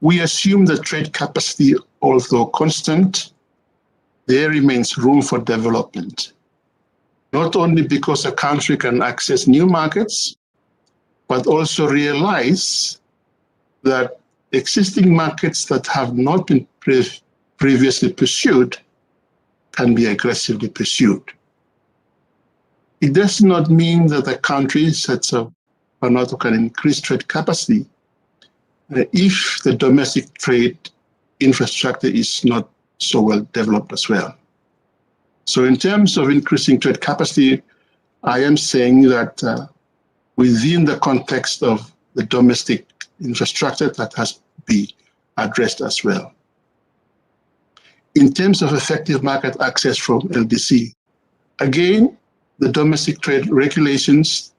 we assume that trade capacity, although constant, there remains room for development, not only because a country can access new markets, but also realize that existing markets that have not been previously pursued can be aggressively pursued. It does not mean that a country such as Vanuatu can increase trade capacity if the domestic trade infrastructure is not so well developed as well. So in terms of increasing trade capacity, I am saying that within the context of the domestic infrastructure, that has to be addressed as well. In terms of effective market access from LDC, again, the domestic trade regulations,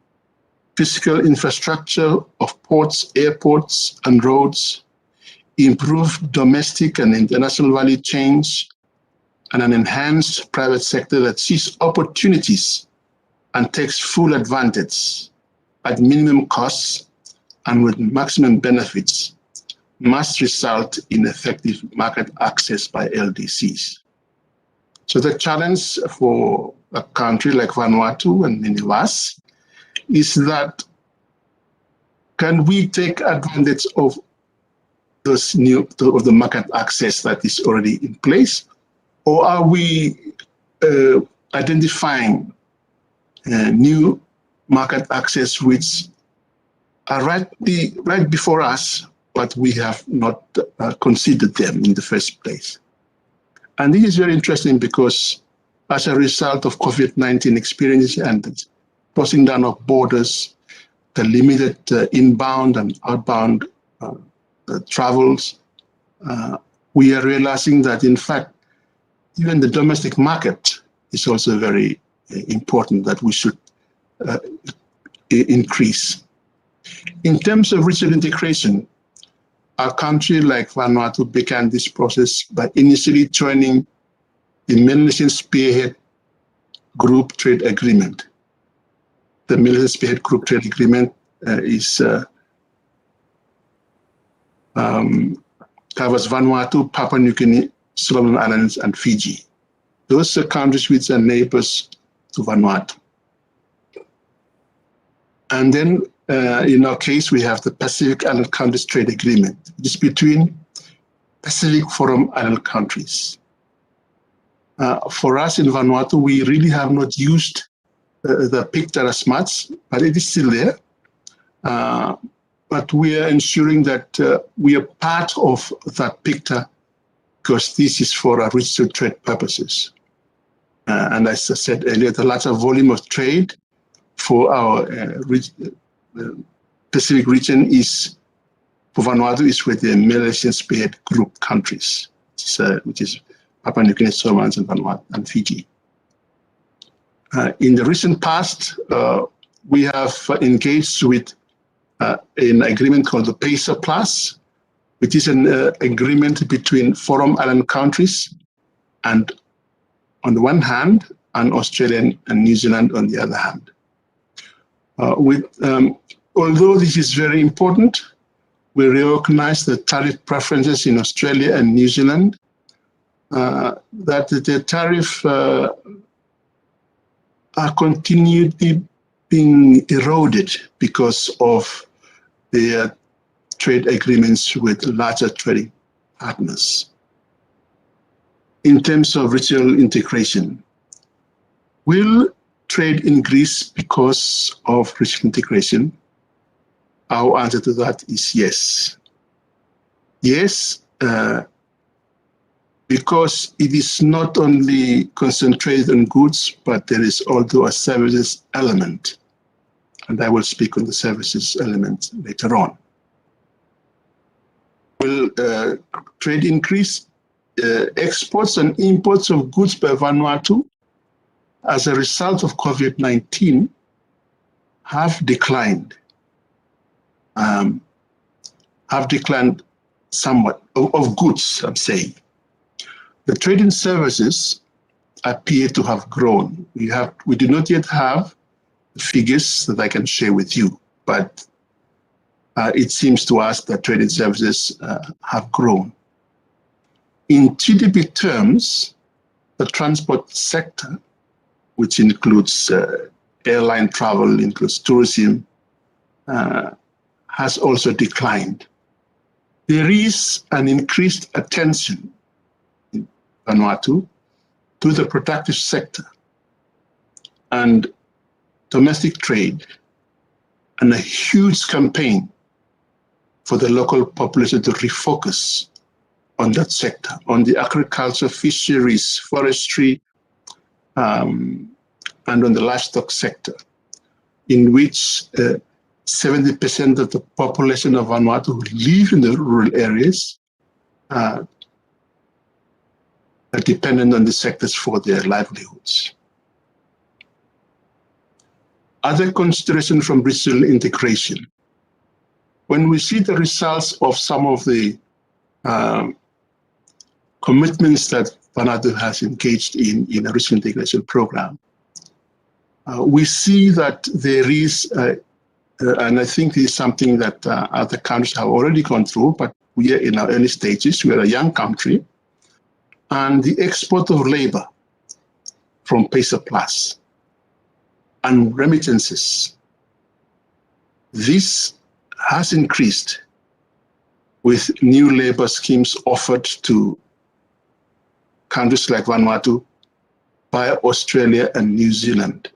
physical infrastructure of ports, airports, and roads, improved domestic and international value chains, and an enhanced private sector that sees opportunities and takes full advantage at minimum costs and with maximum benefits must result in effective market access by LDCs. So the challenge for a country like Vanuatu and many of us is that can we take advantage of those of the market access that is already in place, or are we identifying new market access which are right before us, but we have not considered them in the first place? And this is very interesting because as a result of COVID-19 experiences and the closing down of borders, the limited inbound and outbound travels, we are realizing that in fact, even the domestic market is also very important that we should increase. In terms of regional integration, a country like Vanuatu began this process by initially joining the Melanesian Spearhead Group Trade Agreement. The Melanesian Spearhead Group Trade Agreement covers Vanuatu, Papua New Guinea, Solomon Islands, and Fiji. Those are countries which are neighbors to Vanuatu. And then in our case, we have the Pacific Island Countries Trade Agreement. It is between Pacific Forum Island countries. For us in Vanuatu, we really have not used the picture as much, but it is still there. But we are ensuring that we are part of that picture because this is for our regional trade purposes. And as I said earlier, the larger volume of trade for our Pacific region is, for Vanuatu, is with the Melanesian Spearhead Group countries, which is Papua New Guinea, Solomon and Vanuatu, and Fiji. In the recent past, we have engaged with an agreement called the PACER Plus, which is an agreement between Forum Island countries and on the one hand, and Australia and New Zealand on the other hand. Although this is very important, we recognize the tariff preferences in Australia and New Zealand, that the tariff are continually being eroded because of their trade agreements with larger trading partners. In terms of regional integration, will trade increase because of regional integration? Our answer to that is yes. Yes, because it is not only concentrated on goods, but there is also a services element. And I will speak on the services element later on. Will trade increase? Exports and imports of goods by Vanuatu as a result of COVID-19 have declined. Somewhat of goods, I'm saying. The trade in services appear to have grown. We do not yet have figures that I can share with you, but it seems to us that trade in services have grown. In GDP terms, the transport sector, which includes airline travel, includes tourism, has also declined. There is an increased attention in Vanuatu to the productive sector and domestic trade, and a huge campaign for the local population to refocus on that sector, on the agriculture, fisheries, forestry, and on the livestock sector, in which 70% of the population of Vanuatu who live in the rural areas are dependent on the sectors for their livelihoods. Other considerations from regional integration. When we see the results of some of the commitments that Vanuatu has engaged in a regional integration program, we see that there is, and I think this is something that other countries have already gone through, but we are in our early stages. We are a young country, and the export of labor from PESA Plus and remittances, this has increased with new labor schemes offered to countries like Vanuatu by Australia and New Zealand.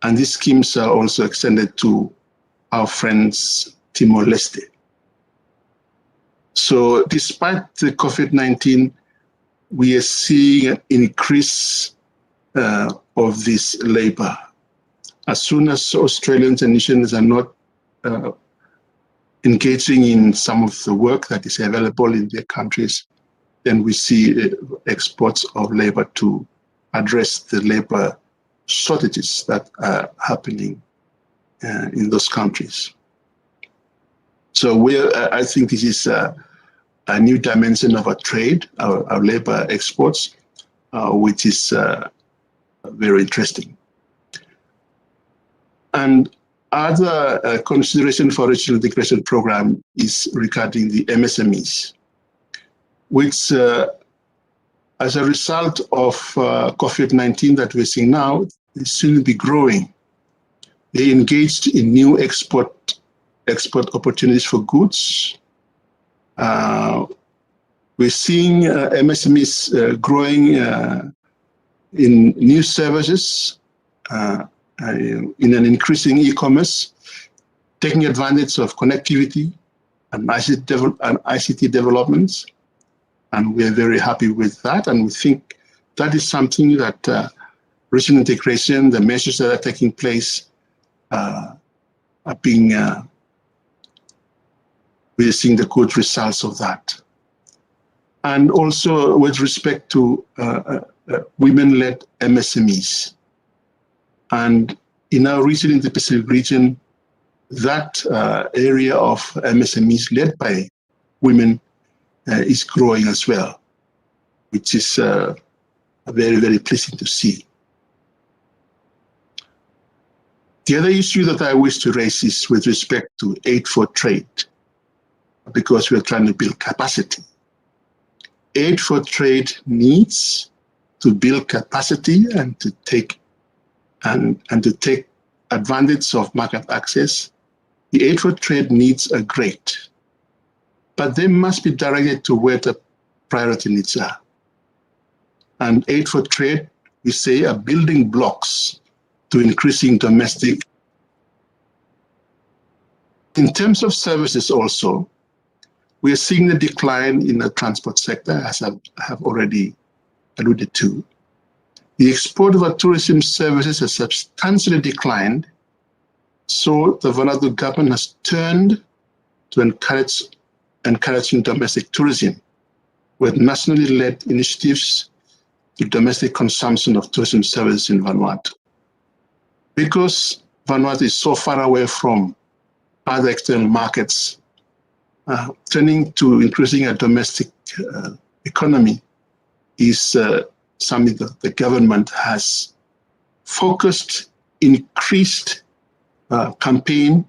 And these schemes are also extended to our friends Timor-Leste. So despite the COVID-19, we are seeing an increase of this labor. As soon as Australians and New Zealanders are not engaging in some of the work that is available in their countries, then we see exports of labor to address the labor shortages that are happening in those countries. So I think this is a new dimension of our trade, our labor exports, which is very interesting. And other consideration for regional integration program is regarding the MSMEs, which as a result of COVID-19 that we're seeing now, they seem to be growing. They engaged in new export opportunities for goods. We're seeing MSMEs growing in new services, in an increasing e-commerce, taking advantage of connectivity and ICT developments. And we're very happy with that. And we think that is something that regional integration, the measures that are taking place are being, we're seeing the good results of that. And also with respect to women-led MSMEs. And in our region, in the Pacific region, that area of MSMEs led by women is growing as well, which is very, very pleasing to see. The other issue that I wish to raise is with respect to aid for trade, because we're trying to build capacity. Aid for trade needs to build capacity and to take advantage of market access. The aid for trade needs are great, but they must be directed to where the priority needs are. And aid for trade, we say, are building blocks to increasing domestic. In terms of services also, We are seeing the decline in the transport sector, as I have already alluded to. The export of our tourism services has substantially declined, so the Vanuatu government has turned to encouraging domestic tourism with nationally led initiatives to domestic consumption of tourism services in Vanuatu. Because Vanuatu is so far away from other external markets, turning to increasing a domestic economy is something that the government has focused, increased campaign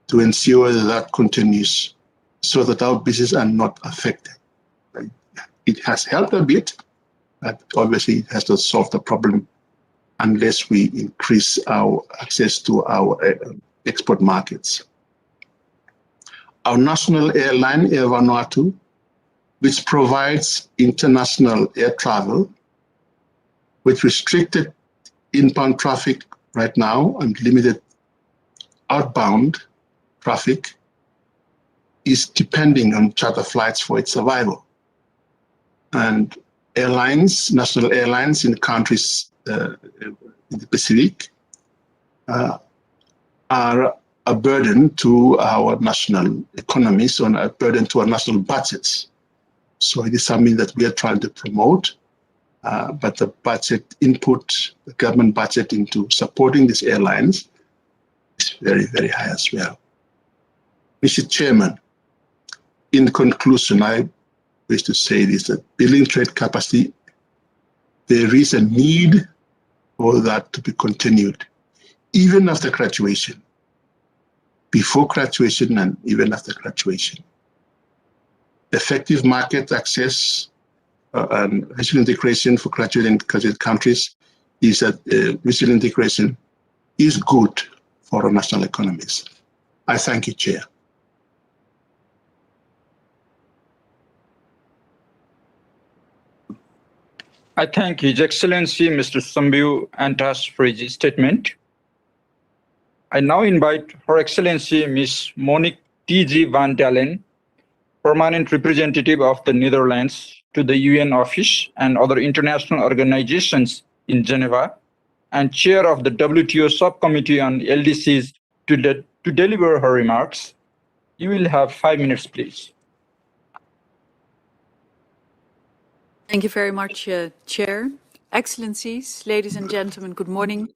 to ensure that continues so that our businesses are not affected. It has helped a bit, but obviously it has not solved the problem unless we increase our access to our export markets. Our national airline, Air Vanuatu, which provides international air travel with restricted inbound traffic right now and limited outbound traffic, is depending on charter flights for its survival. And airlines, national airlines in countries in the Pacific are a burden to our national economies and a burden to our national budgets. So it is something that we are trying to promote, but the budget input, the government budget into supporting these airlines is very, very high as well. Mr. Chairman, in conclusion, I wish to say this, that building trade capacity, there is a need for that to be continued, even after graduation, before graduation and even after graduation. Effective market access and regional integration for graduate and graduate countries is that regional integration is good for our national economies. I thank you, Chair. I thank His Excellency Mr. Sambiu Antas for his statement. I now invite Her Excellency Ms. Monique T.G. van Dalen, Permanent Representative of the Netherlands to the UN Office and other international organizations in Geneva, and Chair of the WTO Subcommittee on LDCs to deliver her remarks. You will have 5 minutes, please. Thank you very much, Chair. Excellencies, ladies and gentlemen, good morning.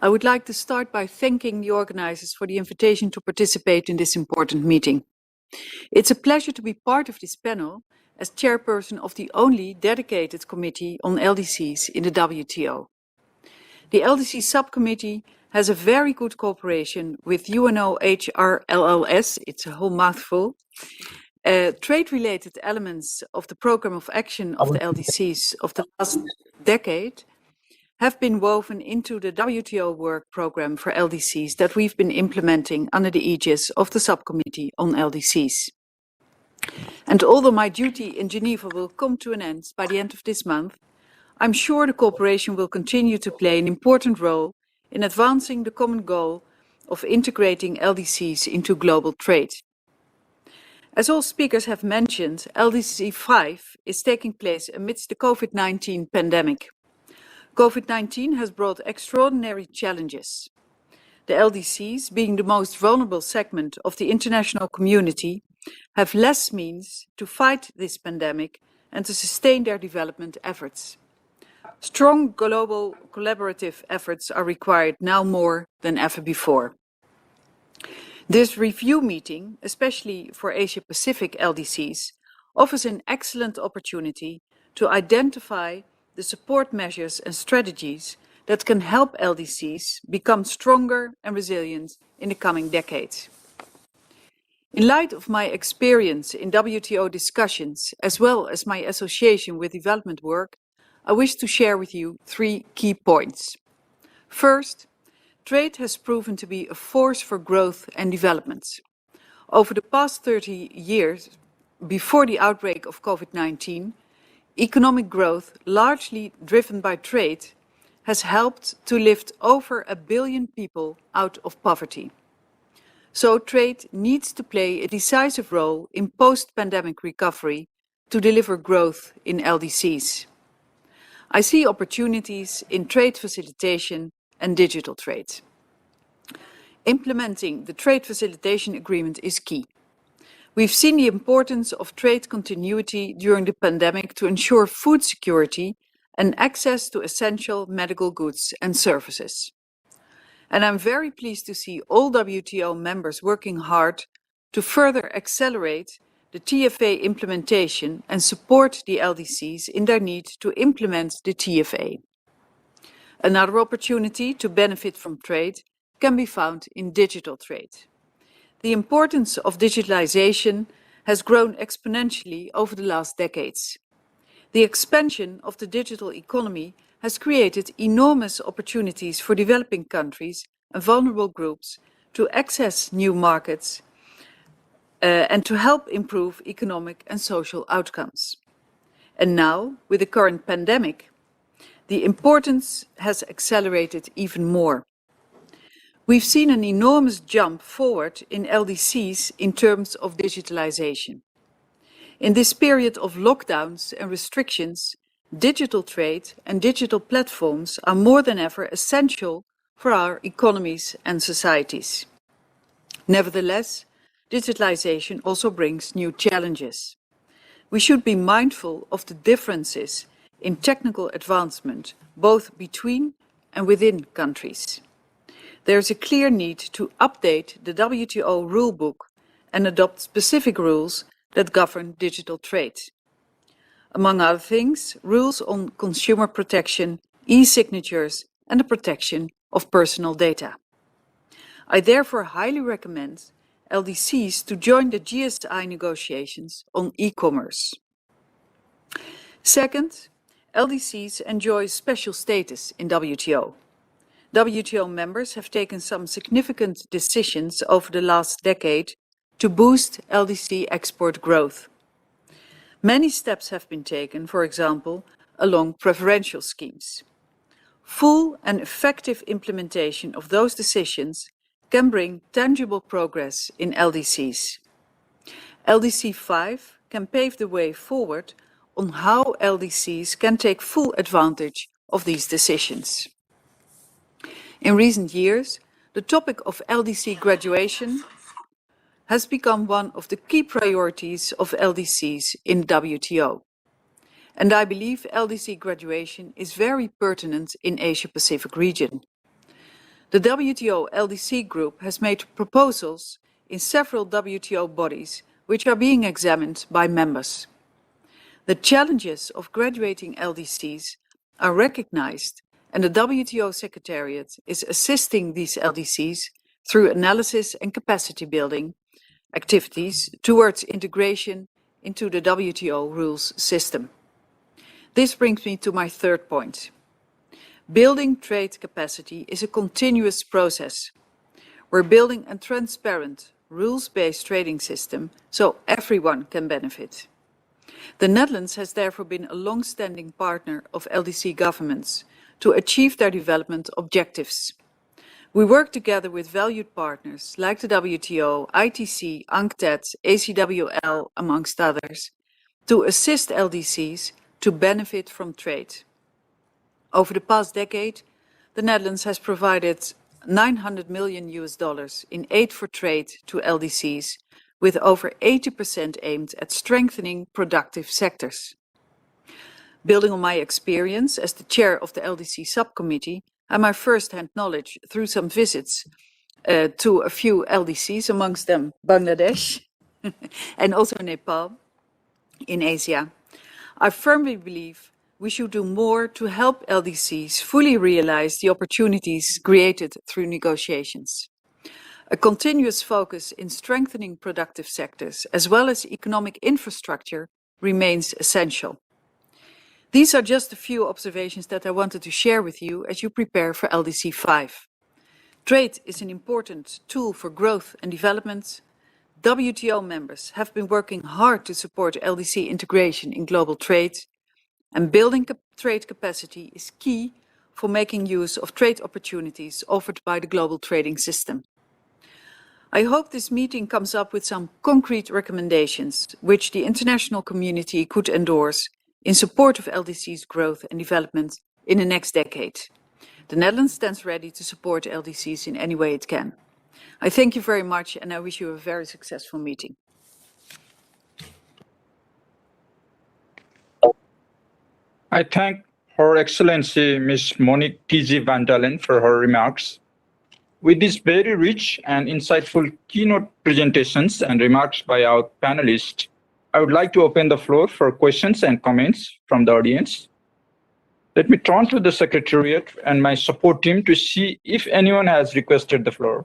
I would like to start by thanking the organizers for the invitation to participate in this important meeting. It's a pleasure to be part of this panel as chairperson of the only dedicated committee on LDCs in the WTO. The LDC subcommittee has a very good cooperation with UNOHRLLS, it's a whole mouthful. Trade-related elements of the program of action of the LDCs of the last decade have been woven into the WTO work program for LDCs that we've been implementing under the aegis of the subcommittee on LDCs. And although my duty in Geneva will come to an end by the end of this month, I'm sure the cooperation will continue to play an important role in advancing the common goal of integrating LDCs into global trade. As all speakers have mentioned, LDC 5 is taking place amidst the COVID-19 pandemic. COVID-19 has brought extraordinary challenges. The LDCs, being the most vulnerable segment of the international community, have less means to fight this pandemic and to sustain their development efforts. Strong global collaborative efforts are required now more than ever before. This review meeting, especially for Asia-Pacific LDCs, offers an excellent opportunity to identify the support measures and strategies that can help LDCs become stronger and resilient in the coming decades. In light of my experience in WTO discussions, as well as my association with development work, I wish to share with you 3 key points. First, trade has proven to be a force for growth and development. Over the past 30 years, before the outbreak of COVID-19, economic growth, largely driven by trade, has helped to lift over 1 billion people out of poverty. So trade needs to play a decisive role in post-pandemic recovery to deliver growth in LDCs. I see opportunities in trade facilitation and digital trade. Implementing the trade facilitation agreement is key. We've seen the importance of trade continuity during the pandemic to ensure food security and access to essential medical goods and services. And I'm very pleased to see all WTO members working hard to further accelerate the TFA implementation and support the LDCs in their need to implement the TFA. Another opportunity to benefit from trade can be found in digital trade. The importance of digitalization has grown exponentially over the last decades. The expansion of the digital economy has created enormous opportunities for developing countries and vulnerable groups to access new markets and to help improve economic and social outcomes. And now, with the current pandemic, the importance has accelerated even more. We've seen an enormous jump forward in LDCs in terms of digitalization. In this period of lockdowns and restrictions, digital trade and digital platforms are more than ever essential for our economies and societies. Nevertheless, digitalization also brings new challenges. We should be mindful of the differences in technical advancement, both between and within countries. There is a clear need to update the WTO rulebook and adopt specific rules that govern digital trade. Among other things, rules on consumer protection, e-signatures, and the protection of personal data. I therefore highly recommend LDCs to join the GSI negotiations on e-commerce. Second, LDCs enjoy special status in WTO. WTO members have taken some significant decisions over the last decade to boost LDC export growth. Many steps have been taken, for example, along preferential schemes. Full and effective implementation of those decisions can bring tangible progress in LDCs. LDC 5 can pave the way forward on how LDCs can take full advantage of these decisions. In recent years, the topic of LDC graduation has become one of the key priorities of LDCs in WTO. And I believe LDC graduation is very pertinent in Asia-Pacific region. The WTO LDC group has made proposals in several WTO bodies which are being examined by members. The challenges of graduating LDCs are recognized, and the WTO Secretariat is assisting these LDCs through analysis and capacity building activities towards integration into the WTO rules system. This brings me to my third point. Building trade capacity is a continuous process. We're building a transparent, rules-based trading system so everyone can benefit. The Netherlands has therefore been a long-standing partner of LDC governments to achieve their development objectives. We work together with valued partners like the WTO, ITC, UNCTAD, ACWL, amongst others, to assist LDCs to benefit from trade. Over the past decade, the Netherlands has provided $900 million in aid for trade to LDCs, with over 80% aimed at strengthening productive sectors. Building on my experience as the chair of the LDC subcommittee and my first-hand knowledge through some visits to a few LDCs, amongst them Bangladesh and also Nepal in Asia, I firmly believe we should do more to help LDCs fully realize the opportunities created through negotiations. A continuous focus in strengthening productive sectors as well as economic infrastructure remains essential. These are just a few observations that I wanted to share with you as you prepare for LDC 5. Trade is an important tool for growth and development. WTO members have been working hard to support LDC integration in global trade, and building trade capacity is key for making use of trade opportunities offered by the global trading system. I hope this meeting comes up with some concrete recommendations which the international community could endorse in support of LDC's growth and development in the next decade. The Netherlands stands ready to support LDCs in any way it can. I thank you very much and I wish you a very successful meeting. I thank Her Excellency Ms. Monique T.G. van Dalen for her remarks. With these very rich and insightful keynote presentations and remarks by our panelists, I would like to open the floor for questions and comments from the audience. Let me turn to the Secretariat and my support team to see if anyone has requested the floor.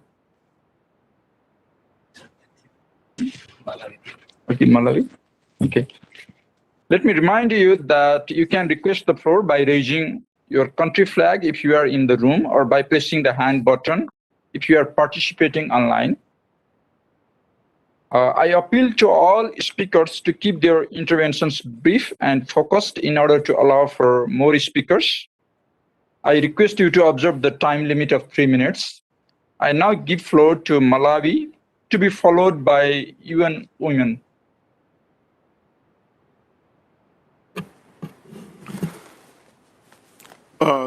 Okay, Malawi. Okay. Let me remind you that you can request the floor by raising your country flag if you are in the room or by pressing the hand button if you are participating online. I appeal to all speakers to keep their interventions brief and focused in order to allow for more speakers. I request you to observe the time limit of 3 minutes. I now give floor to Malawi to be followed by UN Women.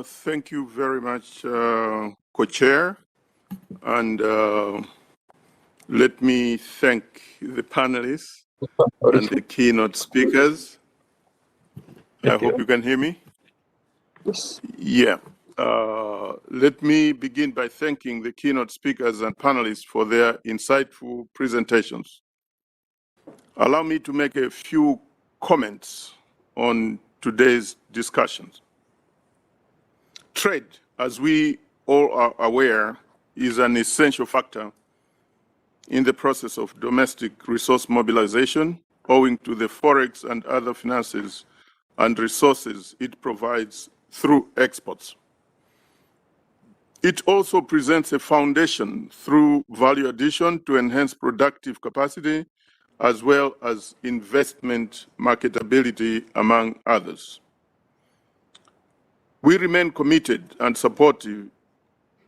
Thank you very much, Co-Chair. And let me thank the panelists and the keynote speakers. I hope you can hear me. Yes. Yeah. Let me begin by thanking the keynote speakers and panelists for their insightful presentations. Allow me to make a few comments on today's discussions. Trade, as we all are aware, is an essential factor in the process of domestic resource mobilization, owing to the forex and other finances and resources it provides through exports. It also presents a foundation through value addition to enhance productive capacity, as well as investment marketability, among others. We remain committed and supportive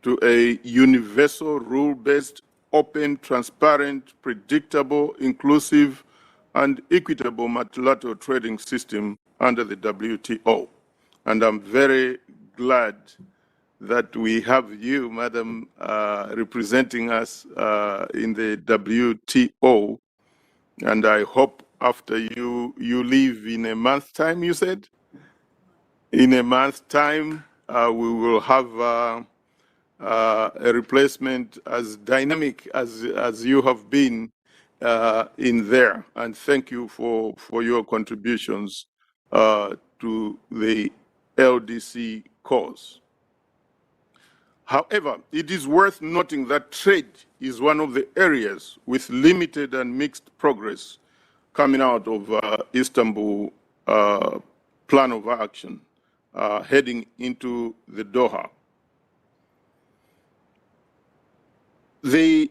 to a universal, rule-based, open, transparent, predictable, inclusive, and equitable multilateral trading system under the WTO. And I'm very glad that we have you, Madam, representing us in the WTO. And I hope after you leave in a month's time, you said? In a month's time, we will have a replacement as dynamic as you have been in there. And thank you for your contributions to the LDC cause. However, it is worth noting that trade is one of the areas with limited and mixed progress coming out of Istanbul Plan of Action, heading into the Doha. The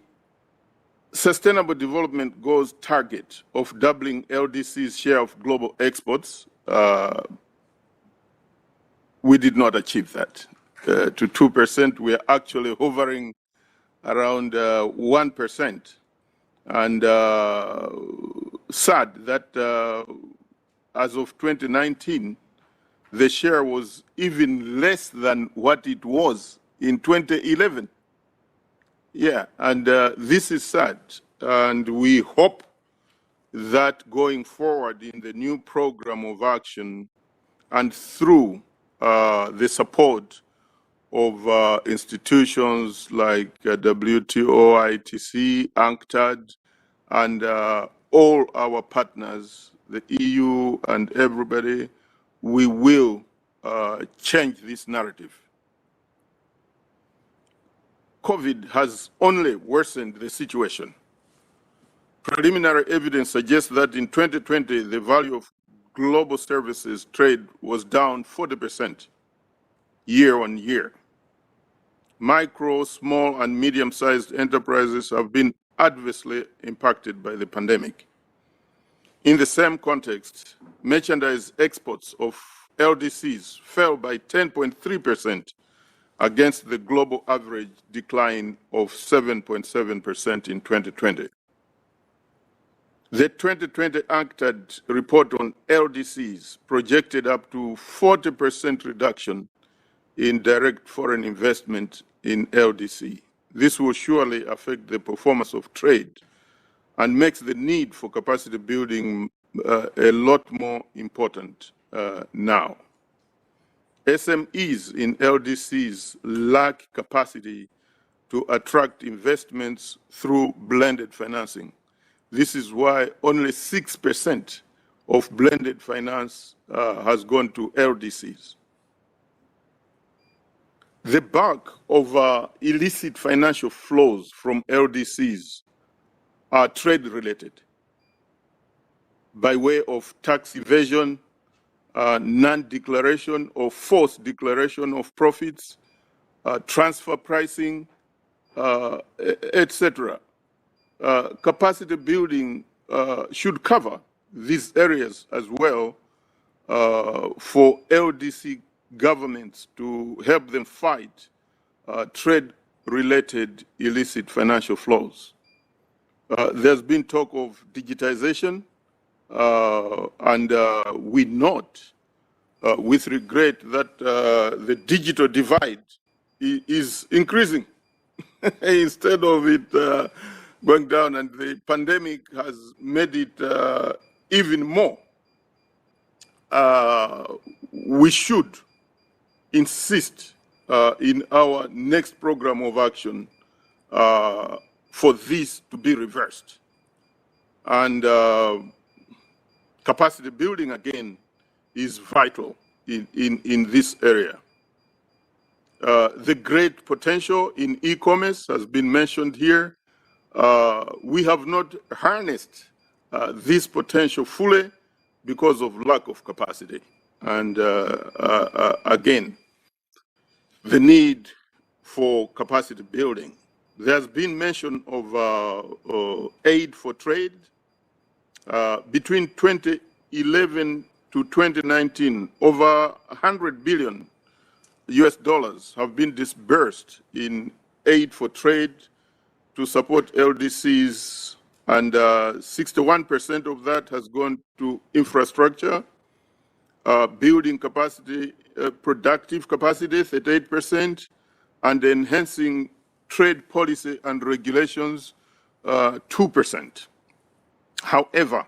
Sustainable Development Goals target of doubling LDC's share of global exports, we did not achieve that. To 2%, we are actually hovering around 1%. And sad that as of 2019, the share was even less than what it was in 2011. Yeah, and this is sad. And we hope that going forward in the new program of action and through the support of institutions like WTO, ITC, UNCTAD, and all our partners, the EU and everybody, we will change this narrative. COVID has only worsened the situation. Preliminary evidence suggests that in 2020, the value of global services trade was down 40% year on year. Micro, small, and medium-sized enterprises have been adversely impacted by the pandemic. In the same context, merchandise exports of LDCs fell by 10.3%, against the global average decline of 7.7% in 2020. The 2020 UNCTAD report on LDCs projected up to 40% reduction in direct foreign investment in LDC. This will surely affect the performance of trade and makes the need for capacity building a lot more important now. SMEs in LDCs lack capacity to attract investments through blended financing. This is why only 6% of blended finance has gone to LDCs. The bulk of illicit financial flows from LDCs are trade-related by way of tax evasion, non-declaration or forced declaration of profits, transfer pricing, etc. Capacity building should cover these areas as well for LDC governments to help them fight trade-related illicit financial flows. There's been talk of digitization, and we note with regret that the digital divide is increasing instead of it going down, and the pandemic has made it even more. We should insist in our next program of action for this to be reversed. And capacity building, again, is vital in this area. The great potential in e-commerce has been mentioned here. We have not harnessed this potential fully because of lack of capacity. And again, the need for capacity building. There's been mention of aid for trade. Between 2011 to 2019, over 100 billion US dollars have been disbursed in aid for trade to support LDCs, and 61% of that has gone to infrastructure, building capacity, productive capacity, 38%, and enhancing trade policy and regulations, 2%. However,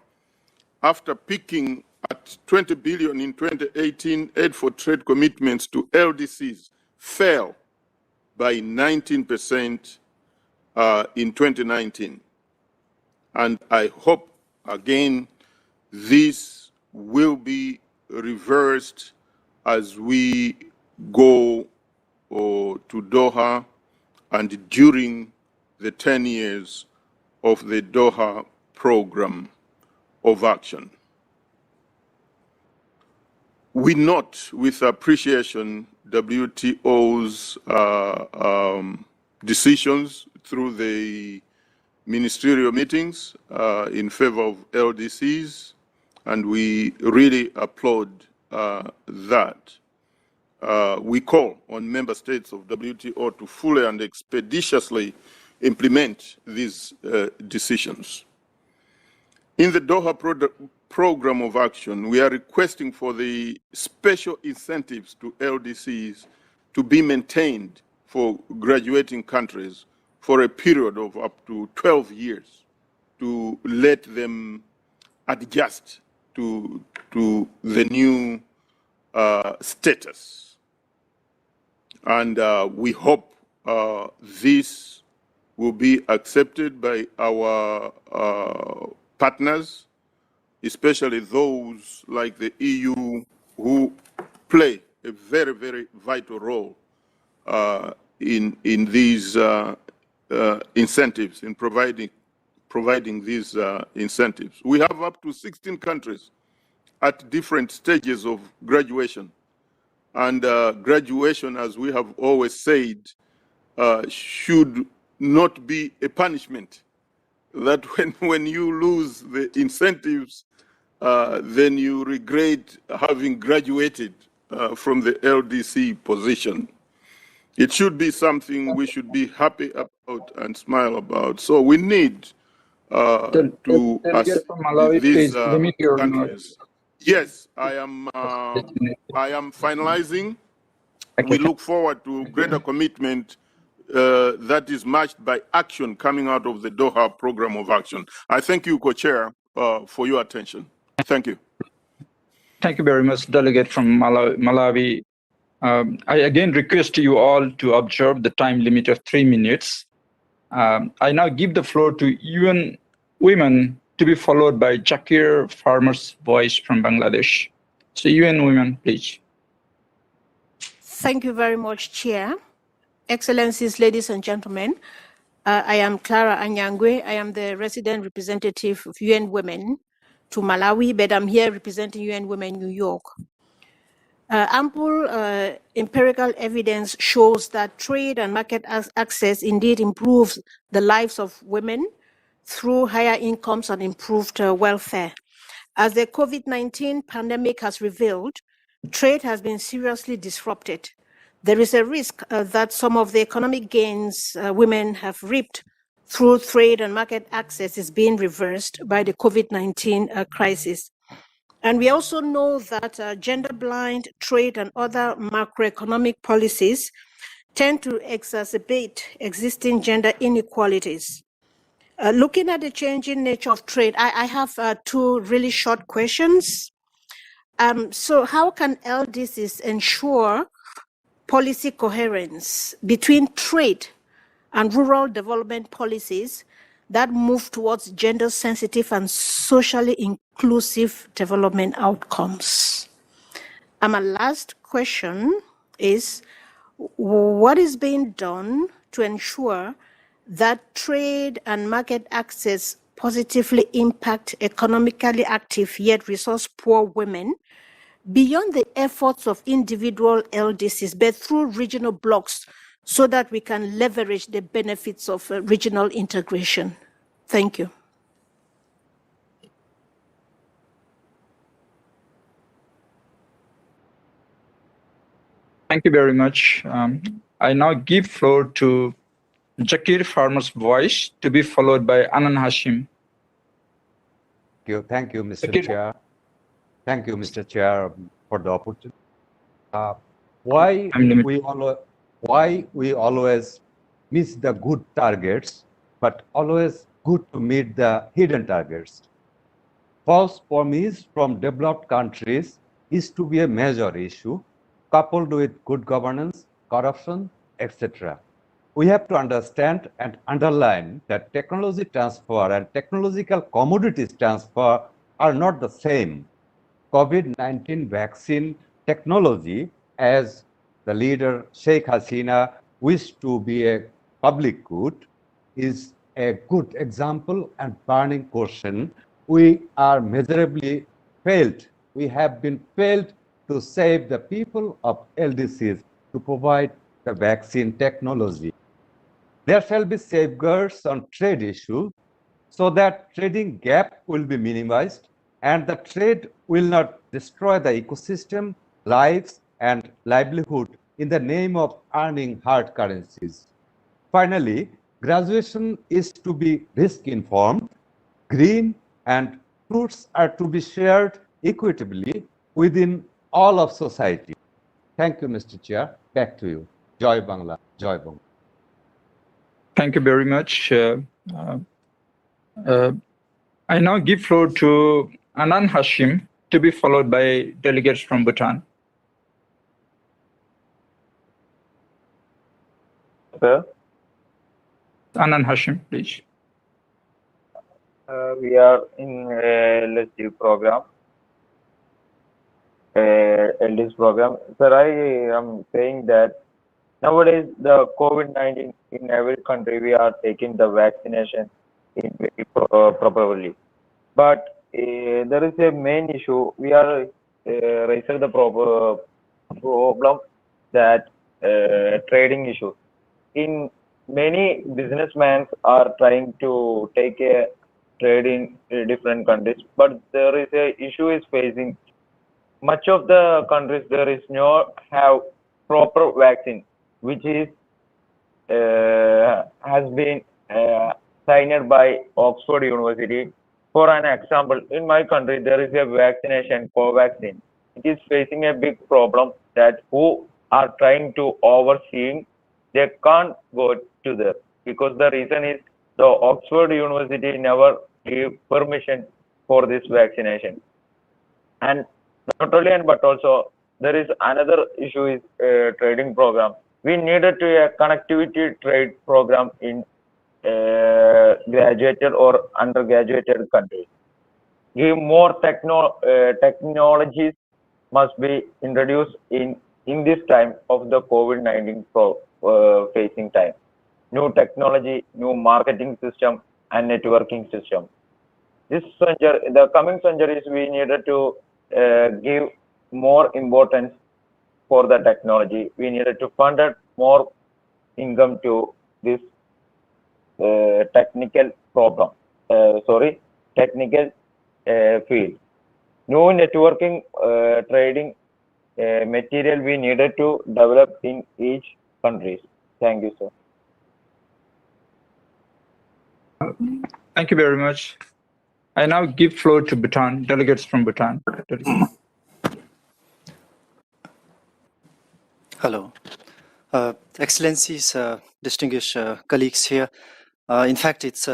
after peaking at 20 billion in 2018, aid for trade commitments to LDCs fell by 19% in 2019. And I hope, again, this will be reversed as we go to Doha and during the 10 years of the Doha program of action. We note with appreciation WTO's decisions through the ministerial meetings in favor of LDCs, and we really applaud that. We call on member states of WTO to fully and expeditiously implement these decisions. In the Doha program of action, we are requesting for the special incentives to LDCs to be maintained for graduating countries for a period of up to 12 years to let them adjust to the new status. And we hope this will be accepted by our partners, especially those like the EU who play a very, very vital role in these incentives, in providing these incentives. We have up to 16 countries at different stages of graduation. And graduation, as we have always said, should not be a punishment. That when you lose the incentives, then you regret having graduated from the LDC position. It should be something we should be happy about and smile about. So we need to Delegate assist from Malawi, these please limit your noise. countries. Yes, I am finalizing. We look forward to greater commitment that is matched by action coming out of the Doha Program of Action. I thank you, Co-Chair, for your attention. Thank you. Thank you very much, Delegate from Malawi. I again request you all to observe the time limit of 3 minutes. I now give the floor to UN Women to be followed by Jakir Farmer's Voice from Bangladesh. So UN Women, please. Thank you very much, Chair. Excellencies, ladies and gentlemen, I am Clara Anyangwe. I am the resident representative of UN Women to Malawi, but I'm here representing UN Women New York. Ample empirical evidence shows that trade and market access indeed improves the lives of women through higher incomes and improved welfare. As the COVID-19 pandemic has revealed, trade has been seriously disrupted. There is a risk that some of the economic gains women have reaped through trade and market access is being reversed by the COVID-19 crisis. And we also know that gender-blind trade and other macroeconomic policies tend to exacerbate existing gender inequalities. Looking at the changing nature of trade, I have two really short questions. So how can LDCs ensure policy coherence between trade and rural development policies that move towards gender-sensitive and socially inclusive development outcomes? And my last question is, what is being done to ensure that trade and market access positively impact economically active yet resource-poor women beyond the efforts of individual LDCs, but through regional blocks, so that we can leverage the benefits of regional integration? Thank you. Thank you very much. I now give floor to Jakir Farmer's Voice to be followed by Anan Hashim. Thank you, Mr. Chair. Thank you, Mr. Chair, for the opportunity. Why we always miss the good targets, but always good to meet the hidden targets? False promise from developed countries is to be a major issue, coupled with good governance, corruption, etc. We have to understand and underline that technology transfer and technological commodities transfer are not the same. COVID-19 vaccine technology, as the leader Sheikh Hasina wished to be a public good, is a good example and burning question. We are miserably failed. We have been failed to save the people of LDCs to provide the vaccine technology. There shall be safeguards on trade issues so that trading gap will be minimized and the trade will not destroy the ecosystem, lives, and livelihood in the name of earning hard currencies. Finally, graduation is to be risk-informed, green, and fruits are to be shared equitably within all of society. Thank you, Mr. Chair. Back to you. Joy Bangla. Joy Bangla. Thank you very much. I now give floor to Anan Hashim to be followed by delegates from Bhutan. Sir, Anan Hashim, please. we are in LSD program. LDS program. Sir, I am saying that nowadays the COVID-19 in every country we are taking the vaccination in very properly, but there is a main issue. We are raising the problem that trading issue. In many businessmen are trying to take a trade in different countries, but there is a issue is facing. Much of the countries there is no have proper vaccine. which is has been signed by Oxford University. For an example, in my country, there is a vaccination, Covaxin. It is facing a big problem that who are trying to overseeing, they can't go to there because the reason is the Oxford University never gave permission for this vaccination. And not only but also there is another issue is trading program. We needed to a connectivity trade program in graduated or undergraduated countries. Give more technologies must be introduced in this time of the COVID-19 facing time. New technology, new marketing system, and networking system. This century, the coming centuries, we needed to give more importance for the technology. We needed to fund more income to this technical problem. Technical field. New networking, trading material we needed to develop in each country. Thank you, sir. Thank you very much. I now give floor to Bhutan, delegates from Bhutan. Hello. Excellencies, distinguished colleagues here. In fact, it's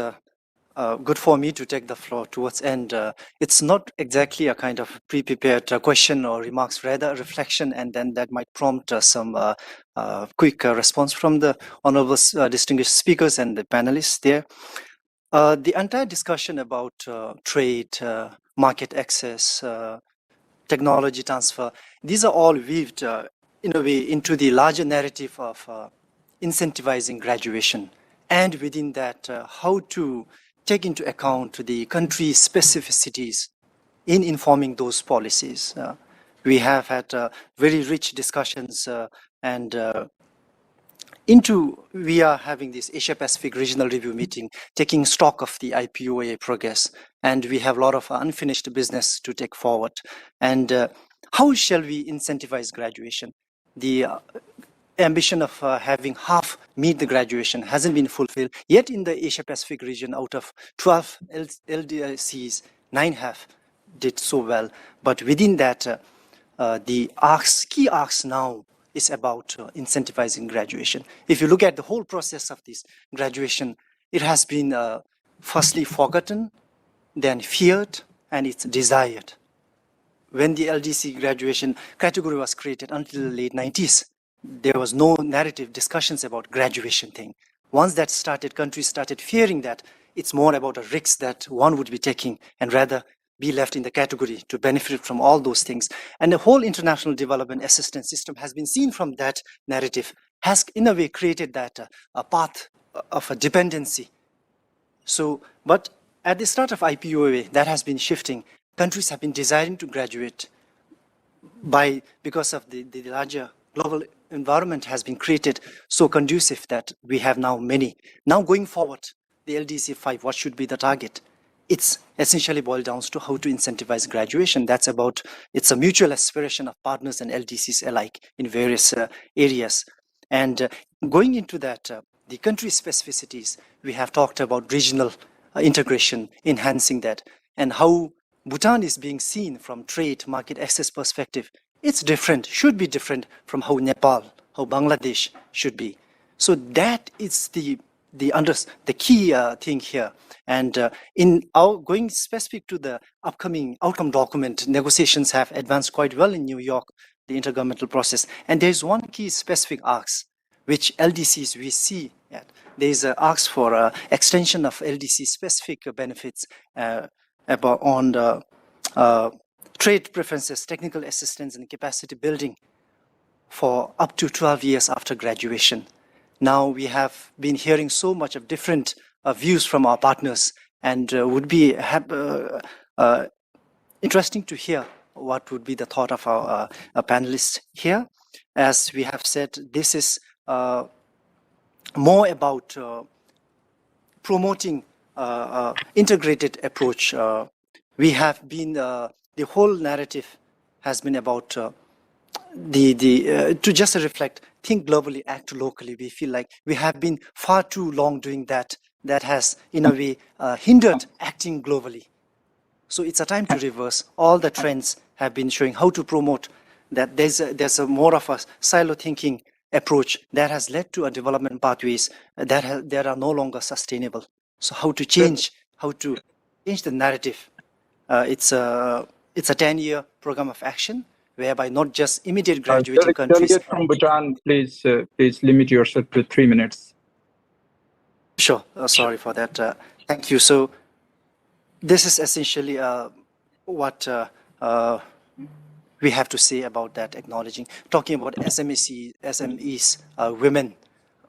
good for me to take the floor towards end. It's not exactly a kind of pre-prepared question or remarks, rather a reflection, and then that might prompt some quick response from the honorable distinguished speakers and the panelists there. The entire discussion about trade, market access, technology transfer, these are all weaved in a way into the larger narrative of incentivizing graduation. And within that, how to take into account the country's specificities in informing those policies. We have had very rich discussions and we are having this Asia Pacific Regional Review meeting, taking stock of the IPOA progress, and we have a lot of unfinished business to take forward. And how shall we incentivize graduation? The ambition of having half meet the graduation hasn't been fulfilled, yet in the Asia Pacific region, out of 12 LDCs, 9 have did so well. But within that, the key arcs now is about incentivizing graduation. If you look at the whole process of this graduation, it has been firstly forgotten, then feared, and it's desired. When the LDC graduation category was created until the late 90s, there was no narrative discussions about graduation thing. Once that started, countries started fearing that it's more about a risk that one would be taking and rather be left in the category to benefit from all those things. And the whole international development assistance system has been seen from that narrative, has in a way created that a path of a dependency. So, but at the start of IPOA, that has been shifting. Countries have been desiring to graduate because of the larger global environment has been created so conducive that we have now many. Now going forward, the LDC 5, what should be the target? It's essentially boiled down to how to incentivize graduation. That's about, it's a mutual aspiration of partners and LDCs alike in various areas. And going into that, the country specificities, we have talked about regional integration, enhancing that, and how Bhutan is being seen from trade, market access perspective. It's different, should be different from how Nepal, how Bangladesh should be. So that is the key thing here. And in our going specific to the upcoming outcome document, negotiations have advanced quite well in New York, the intergovernmental process. And there's one key specific ask, which LDCs we see at. There's an ask for extension of LDC specific benefits on the trade preferences, technical assistance, and capacity building for up to 12 years after graduation. Now we have been hearing so much of different views from our partners, and would be interesting to hear what would be the thought of our panelists here. As we have said, this is more about promoting integrated approach. We have been, the whole narrative has been about to just reflect think globally, act locally. We feel like we have been far too long doing that. That has, in a way, hindered acting globally. So it's a time to reverse. All the trends have been showing how to promote that there's a more of a silo thinking approach that has led to a development pathways that are no longer sustainable. So how to change the narrative. It's a 10-year program of action whereby not just immediate graduating countries. Delegate from Bhutan, please limit yourself to 3 minutes. Sure. Sorry for that. Thank you. So this is essentially what we have to say about that, acknowledging, talking about SMEs, women,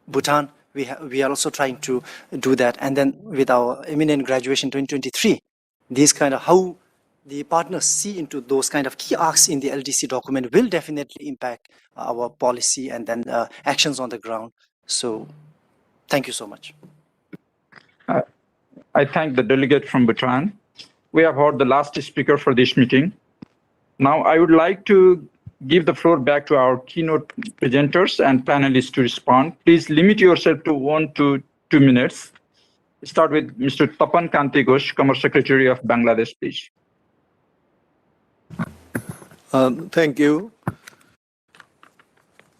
Bhutan. We are also trying to do that. And then with our imminent graduation 2023, these kind of how the partners see into those kind of key arcs in the LDC document will definitely impact our policy and then actions on the ground. So thank you so much. I thank the delegate from Bhutan. We have heard the last speaker for this meeting. Now I would like to give the floor back to our keynote presenters and panelists to respond. Please limit yourself to 1 to 2 minutes. Start with Mr. Tapan Kanti Ghosh, Commerce Secretary of Bangladesh, please. Thank you.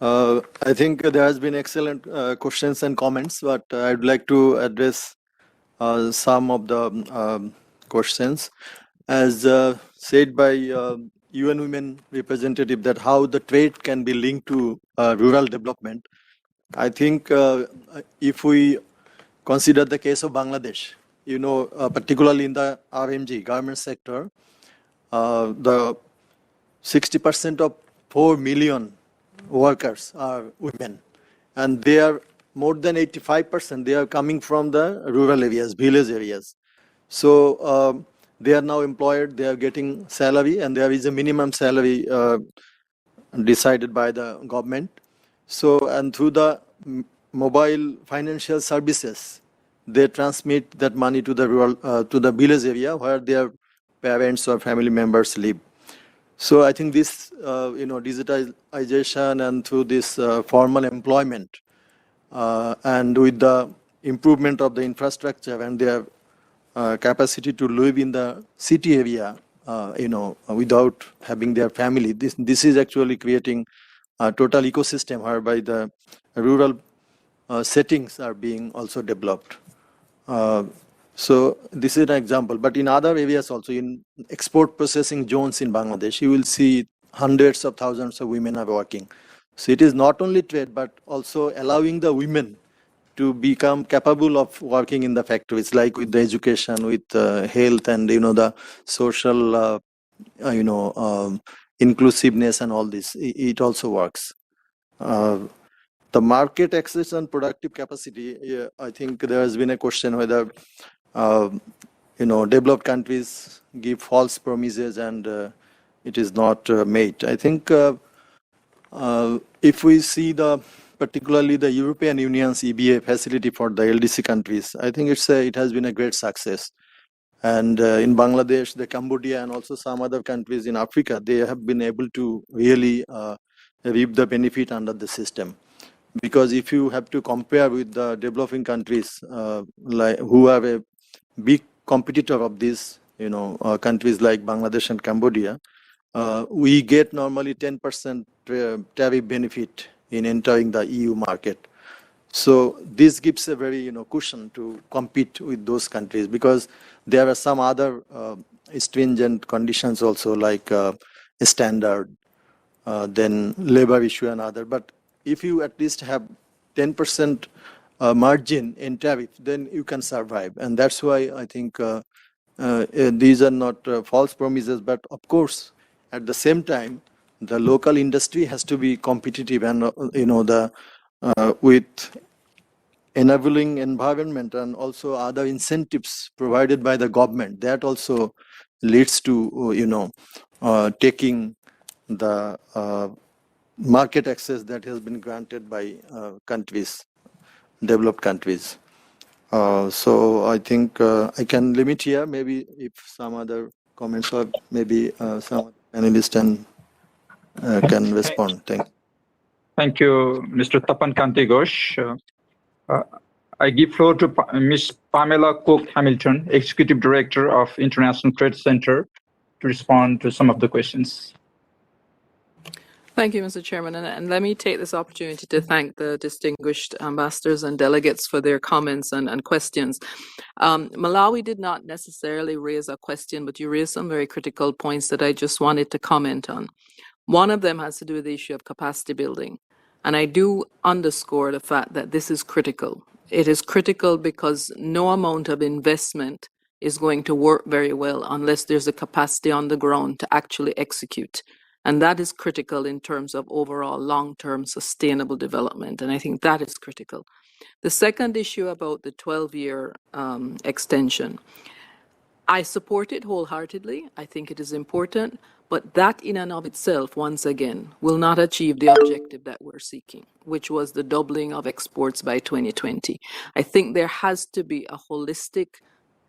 I think there has been excellent questions and comments, but I'd like to address some of the questions. As said by UN Women representative, that how the trade can be linked to rural development. I think if we consider the case of Bangladesh, particularly in the RMG, garment sector, the 60% of 4 million workers are women, and they are more than 85%. They are coming from the rural areas, village areas. So they are now employed. They are getting salary, and there is a minimum salary decided by the government. So, and through the mobile financial services, they transmit that money to the rural, to the village area where their parents or family members live. So I think this, digitalization and through this formal employment and with the improvement of the infrastructure and their capacity to live in the city area, without having their family, this is actually creating a total ecosystem whereby the rural settings are being also developed. So this is an example, but in other areas also, in export processing zones in Bangladesh, you will see hundreds of thousands of women are working. So it is not only trade, but also allowing the women to become capable of working in the factories, like with the education, with health, and the social, inclusiveness and all this. It also works. The market access and productive capacity. I think there has been a question whether developed countries give false promises and it is not made. I think if we see particularly the European Union's EBA facility for the LDC countries, I think it has been a great success. And in Bangladesh, the Cambodia, and also some other countries in Africa, they have been able to really reap the benefit under the system. Because if you have to compare with the developing countries, who are a big competitor of these, countries like Bangladesh and Cambodia, we get normally 10% tariff benefit in entering the EU market. So this gives a very cushion to compete with those countries, because there are some other stringent conditions also, like standard, then labor issue and other. But if you at least have 10% margin in tariff, then you can survive. And that's why I think these are not false promises, but of course, at the same time, the local industry has to be competitive, and with enabling environment and also other incentives provided by the government, that also leads to taking the market access that has been granted by developed countries. So I think I can limit here. Maybe if some other comments, or maybe some panelists can respond. Thank you. Thank you, Mr. Tapan Kanti Ghosh. I give floor to Ms. Pamela Cook Hamilton, Executive Director of International Trade Center, to respond to some of the questions. Thank you, Mr. Chairman. And let me take this opportunity to thank the distinguished ambassadors and delegates for their comments and questions. Malawi did not necessarily raise a question, but you raised some very critical points that I just wanted to comment on. One of them has to do with the issue of capacity building. And I do underscore the fact that this is critical. It is critical because no amount of investment is going to work very well unless there's a capacity on the ground to actually execute. And that is critical in terms of overall long-term sustainable development. And I think that is critical. The second issue about the 12-year extension, I support it wholeheartedly. I think it is important, but that in and of itself, once again, will not achieve the objective that we're seeking, which was the doubling of exports by 2020. I think there has to be a holistic,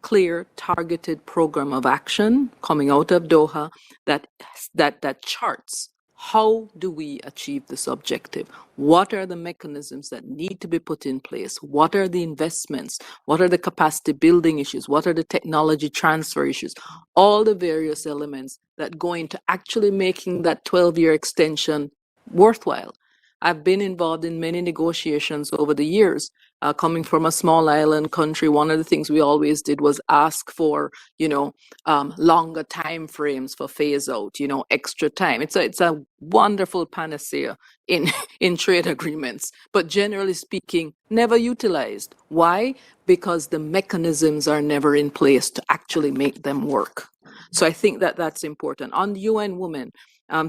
clear, targeted program of action coming out of Doha that charts how do we achieve this objective? What are the mechanisms that need to be put in place? What are the investments? What are the capacity building issues? What are the technology transfer issues? All the various elements that go into actually making that 12-year extension worthwhile. I've been involved in many negotiations over the years. Coming from a small island country, one of the things we always did was ask for, longer time frames for phase out, extra time. It's a wonderful panacea in trade agreements, but generally speaking, never utilized. Why? Because the mechanisms are never in place to actually make them work. So I think that that's important. On UN Women,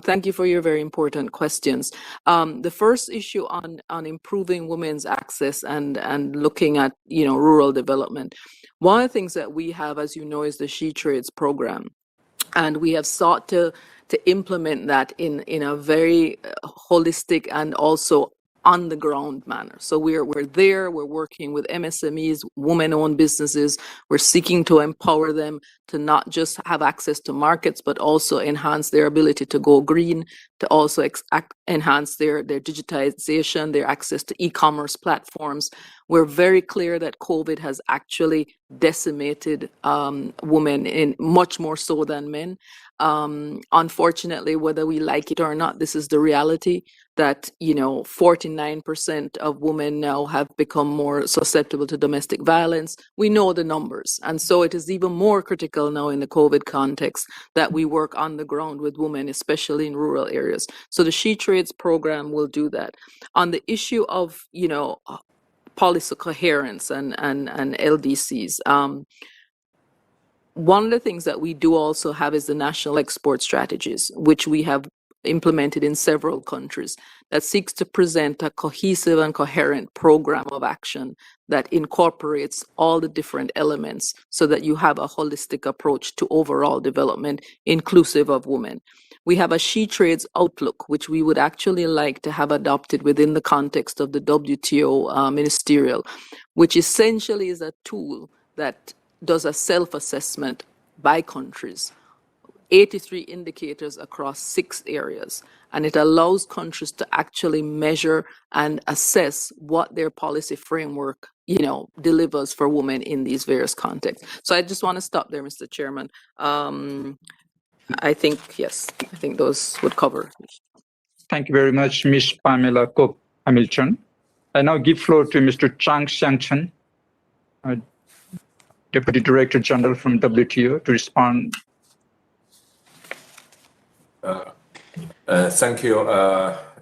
thank you for your very important questions. The first issue on improving women's access and looking at rural development. One of the things that we have, as you know, is the She Trades program, and we have sought to implement that in a very holistic and also on the ground manner. So we're there, we're working with MSMEs, women-owned businesses. We're seeking to empower them to not just have access to markets, but also enhance their ability to go green, to also enhance their digitization, their access to e-commerce platforms. We're very clear that COVID has actually decimated women in much more so than men. Unfortunately, whether we like it or not, this is the reality that 49% of women now have become more susceptible to domestic violence. We know the numbers, and so it is even more critical now in the COVID context that we work on the ground with women, especially in rural areas. So the She Trades program will do that. On the issue of policy coherence and LDCs. One of the things that we do also have is the national export strategies, which we have implemented in several countries, that seeks to present a cohesive and coherent program of action that incorporates all the different elements so that you have a holistic approach to overall development, inclusive of women. We have a She Trades outlook, which we would actually like to have adopted within the context of the WTO ministerial, which essentially is a tool that does a self-assessment by countries, 83 indicators across 6 areas, and it allows countries to actually measure and assess what their policy framework delivers for women in these various contexts. So I just want to stop there, Mr. Chairman. I think those would cover. Thank you very much, Ms. Pamela Cook Hamilton. I now give floor to Mr. Chang Xiangchen, Deputy Director General from WTO, to respond. Thank you,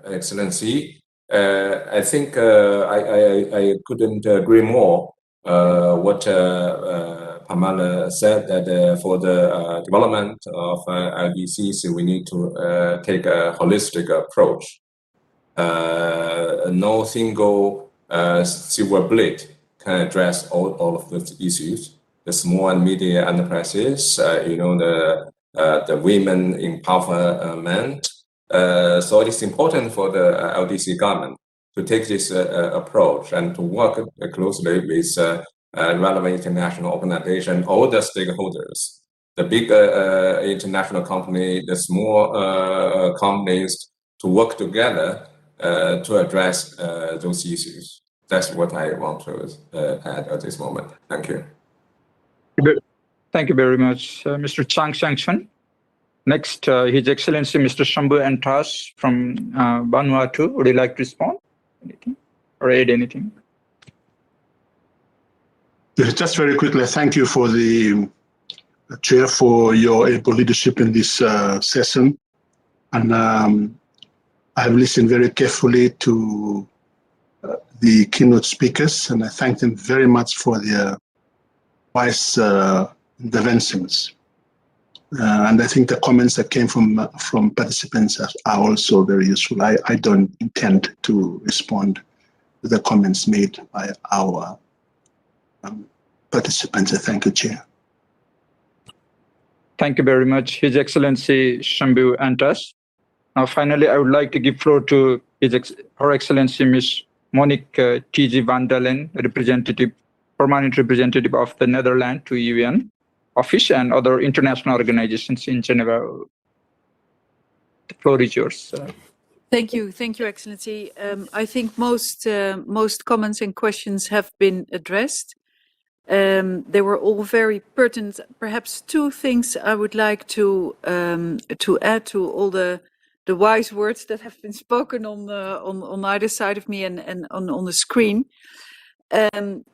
Excellency. I think I couldn't agree more what Pamela said, that for the development of LDCs, we need to take a holistic approach. No single silver bullet can address all of those issues. The small and medium enterprises, the women empowerment. So it is important for the LDC government to take this approach and to work closely with relevant international organizations, all the stakeholders, the big international company, the small companies, to work together to address those issues. That's what I want to add at this moment. Thank you. Thank you very much, Mr. Chang Sang-chun. Next, His Excellency Mr. Shambhu Antas from Vanuatu. Would you like to respond? Anything or add anything? Just very quickly, thank you for the Chair for your able leadership in this session. And I've listened very carefully to the keynote speakers, and I thank them very much for their wise interventions. And I think the comments that came from participants are also very useful. I don't intend to respond to the comments made by our participants. I thank you, Chair. Thank you very much, His Excellency Shambhu Antas. Now, finally, I would like to give floor to Her Excellency Ms. Monique T.G. van der Len, permanent representative of the Netherlands to UN office and other international organizations in Geneva. The floor is yours. Thank you, Excellency. I think most comments and questions have been addressed. They were all very pertinent. Perhaps two things I would like to add to all the wise words that have been spoken on either side of me and on the screen.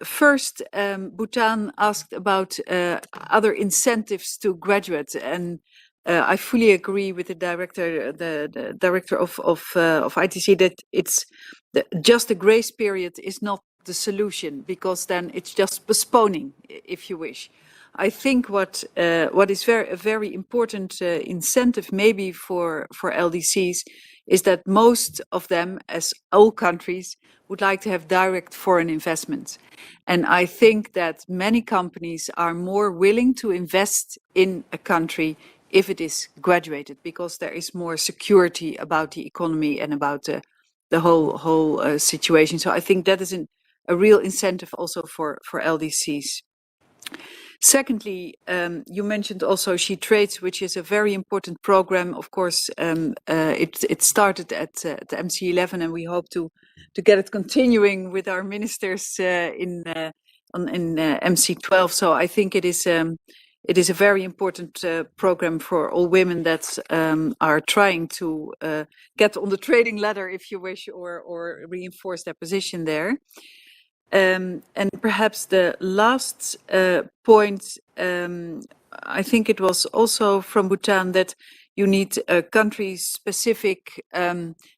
First, Bhutan asked about other incentives to graduates, and I fully agree with the director of ITC that it's just a grace period is not the solution, because then it's just postponing, if you wish. I think what is a very important incentive maybe for LDCs is that most of them, as all countries, would like to have direct foreign investments. And I think that many companies are more willing to invest in a country if it is graduated, because there is more security about the economy and about the whole situation. So I think that is a real incentive also for LDCs. Secondly, you mentioned also She Trades, which is a very important program. Of course, it started at the MC11, and we hope to get it continuing with our ministers in MC12. So I think it is a very important program for all women that are trying to get on the trading ladder, if you wish, or reinforce their position there. And perhaps the last point, I think it was also from Bhutan, that you need country-specific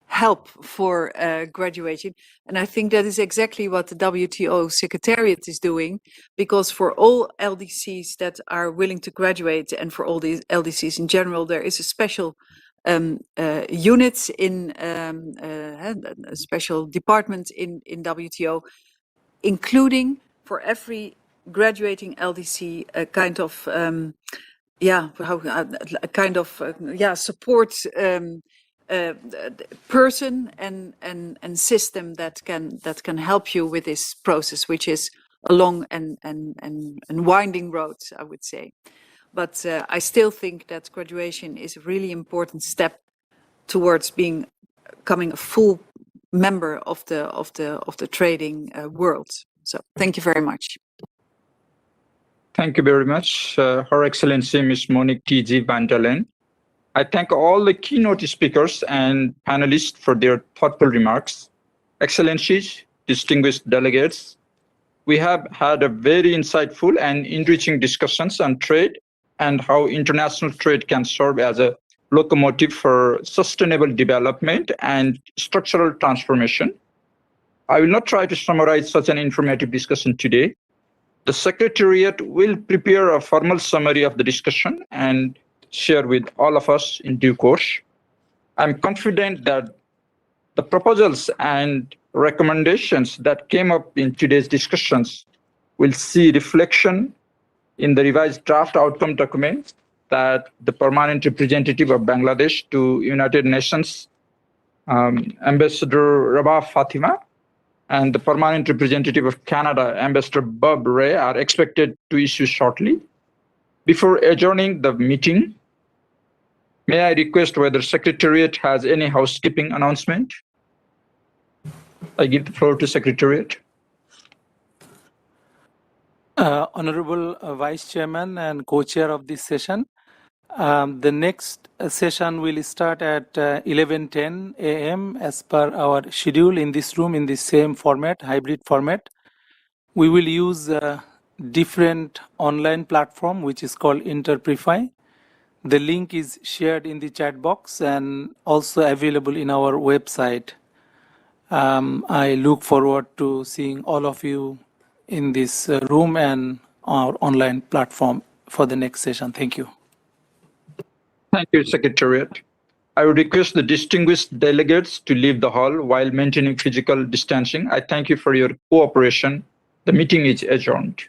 help for graduating. And I think that is exactly what the WTO Secretariat is doing, because for all LDCs that are willing to graduate, and for all the LDCs in general, there is a special unit in a special department in WTO, including for every graduating LDC a kind of support person and system that can help you with this process, which is a long and winding road, I would say. But I still think that graduation is a really important step towards becoming a full member of the trading world. So thank you very much. Thank you very much, Her Excellency Ms. Monique T.G. van der Len. I thank all the keynote speakers and panelists for their thoughtful remarks. Excellencies, distinguished delegates, we have had a very insightful and enriching discussions on trade and how international trade can serve as a locomotive for sustainable development and structural transformation. I will not try to summarize such an informative discussion today. The Secretariat will prepare a formal summary of the discussion and share with all of us in due course. I'm confident that the proposals and recommendations that came up in today's discussions will see reflection in the revised draft outcome document that the permanent representative of Bangladesh to United Nations, Ambassador Rabah Fatima, and the permanent representative of Canada, Ambassador Bob Ray, are expected to issue shortly. Before adjourning the meeting, may I request whether Secretariat has any housekeeping announcement? I give the floor to Secretariat. Honorable Vice Chairman and Co-Chair of this session, the next session will start at 11:10 a.m. as per our schedule in this room in the same format, hybrid format. We will use a different online platform which is called Interprify. The link is shared in the chat box and also available in our website. I look forward to seeing all of you in this room and our online platform for the next session. Thank you. Thank you, Secretariat. I would request the distinguished delegates to leave the hall while maintaining physical distancing. I thank you for your cooperation. The meeting is adjourned.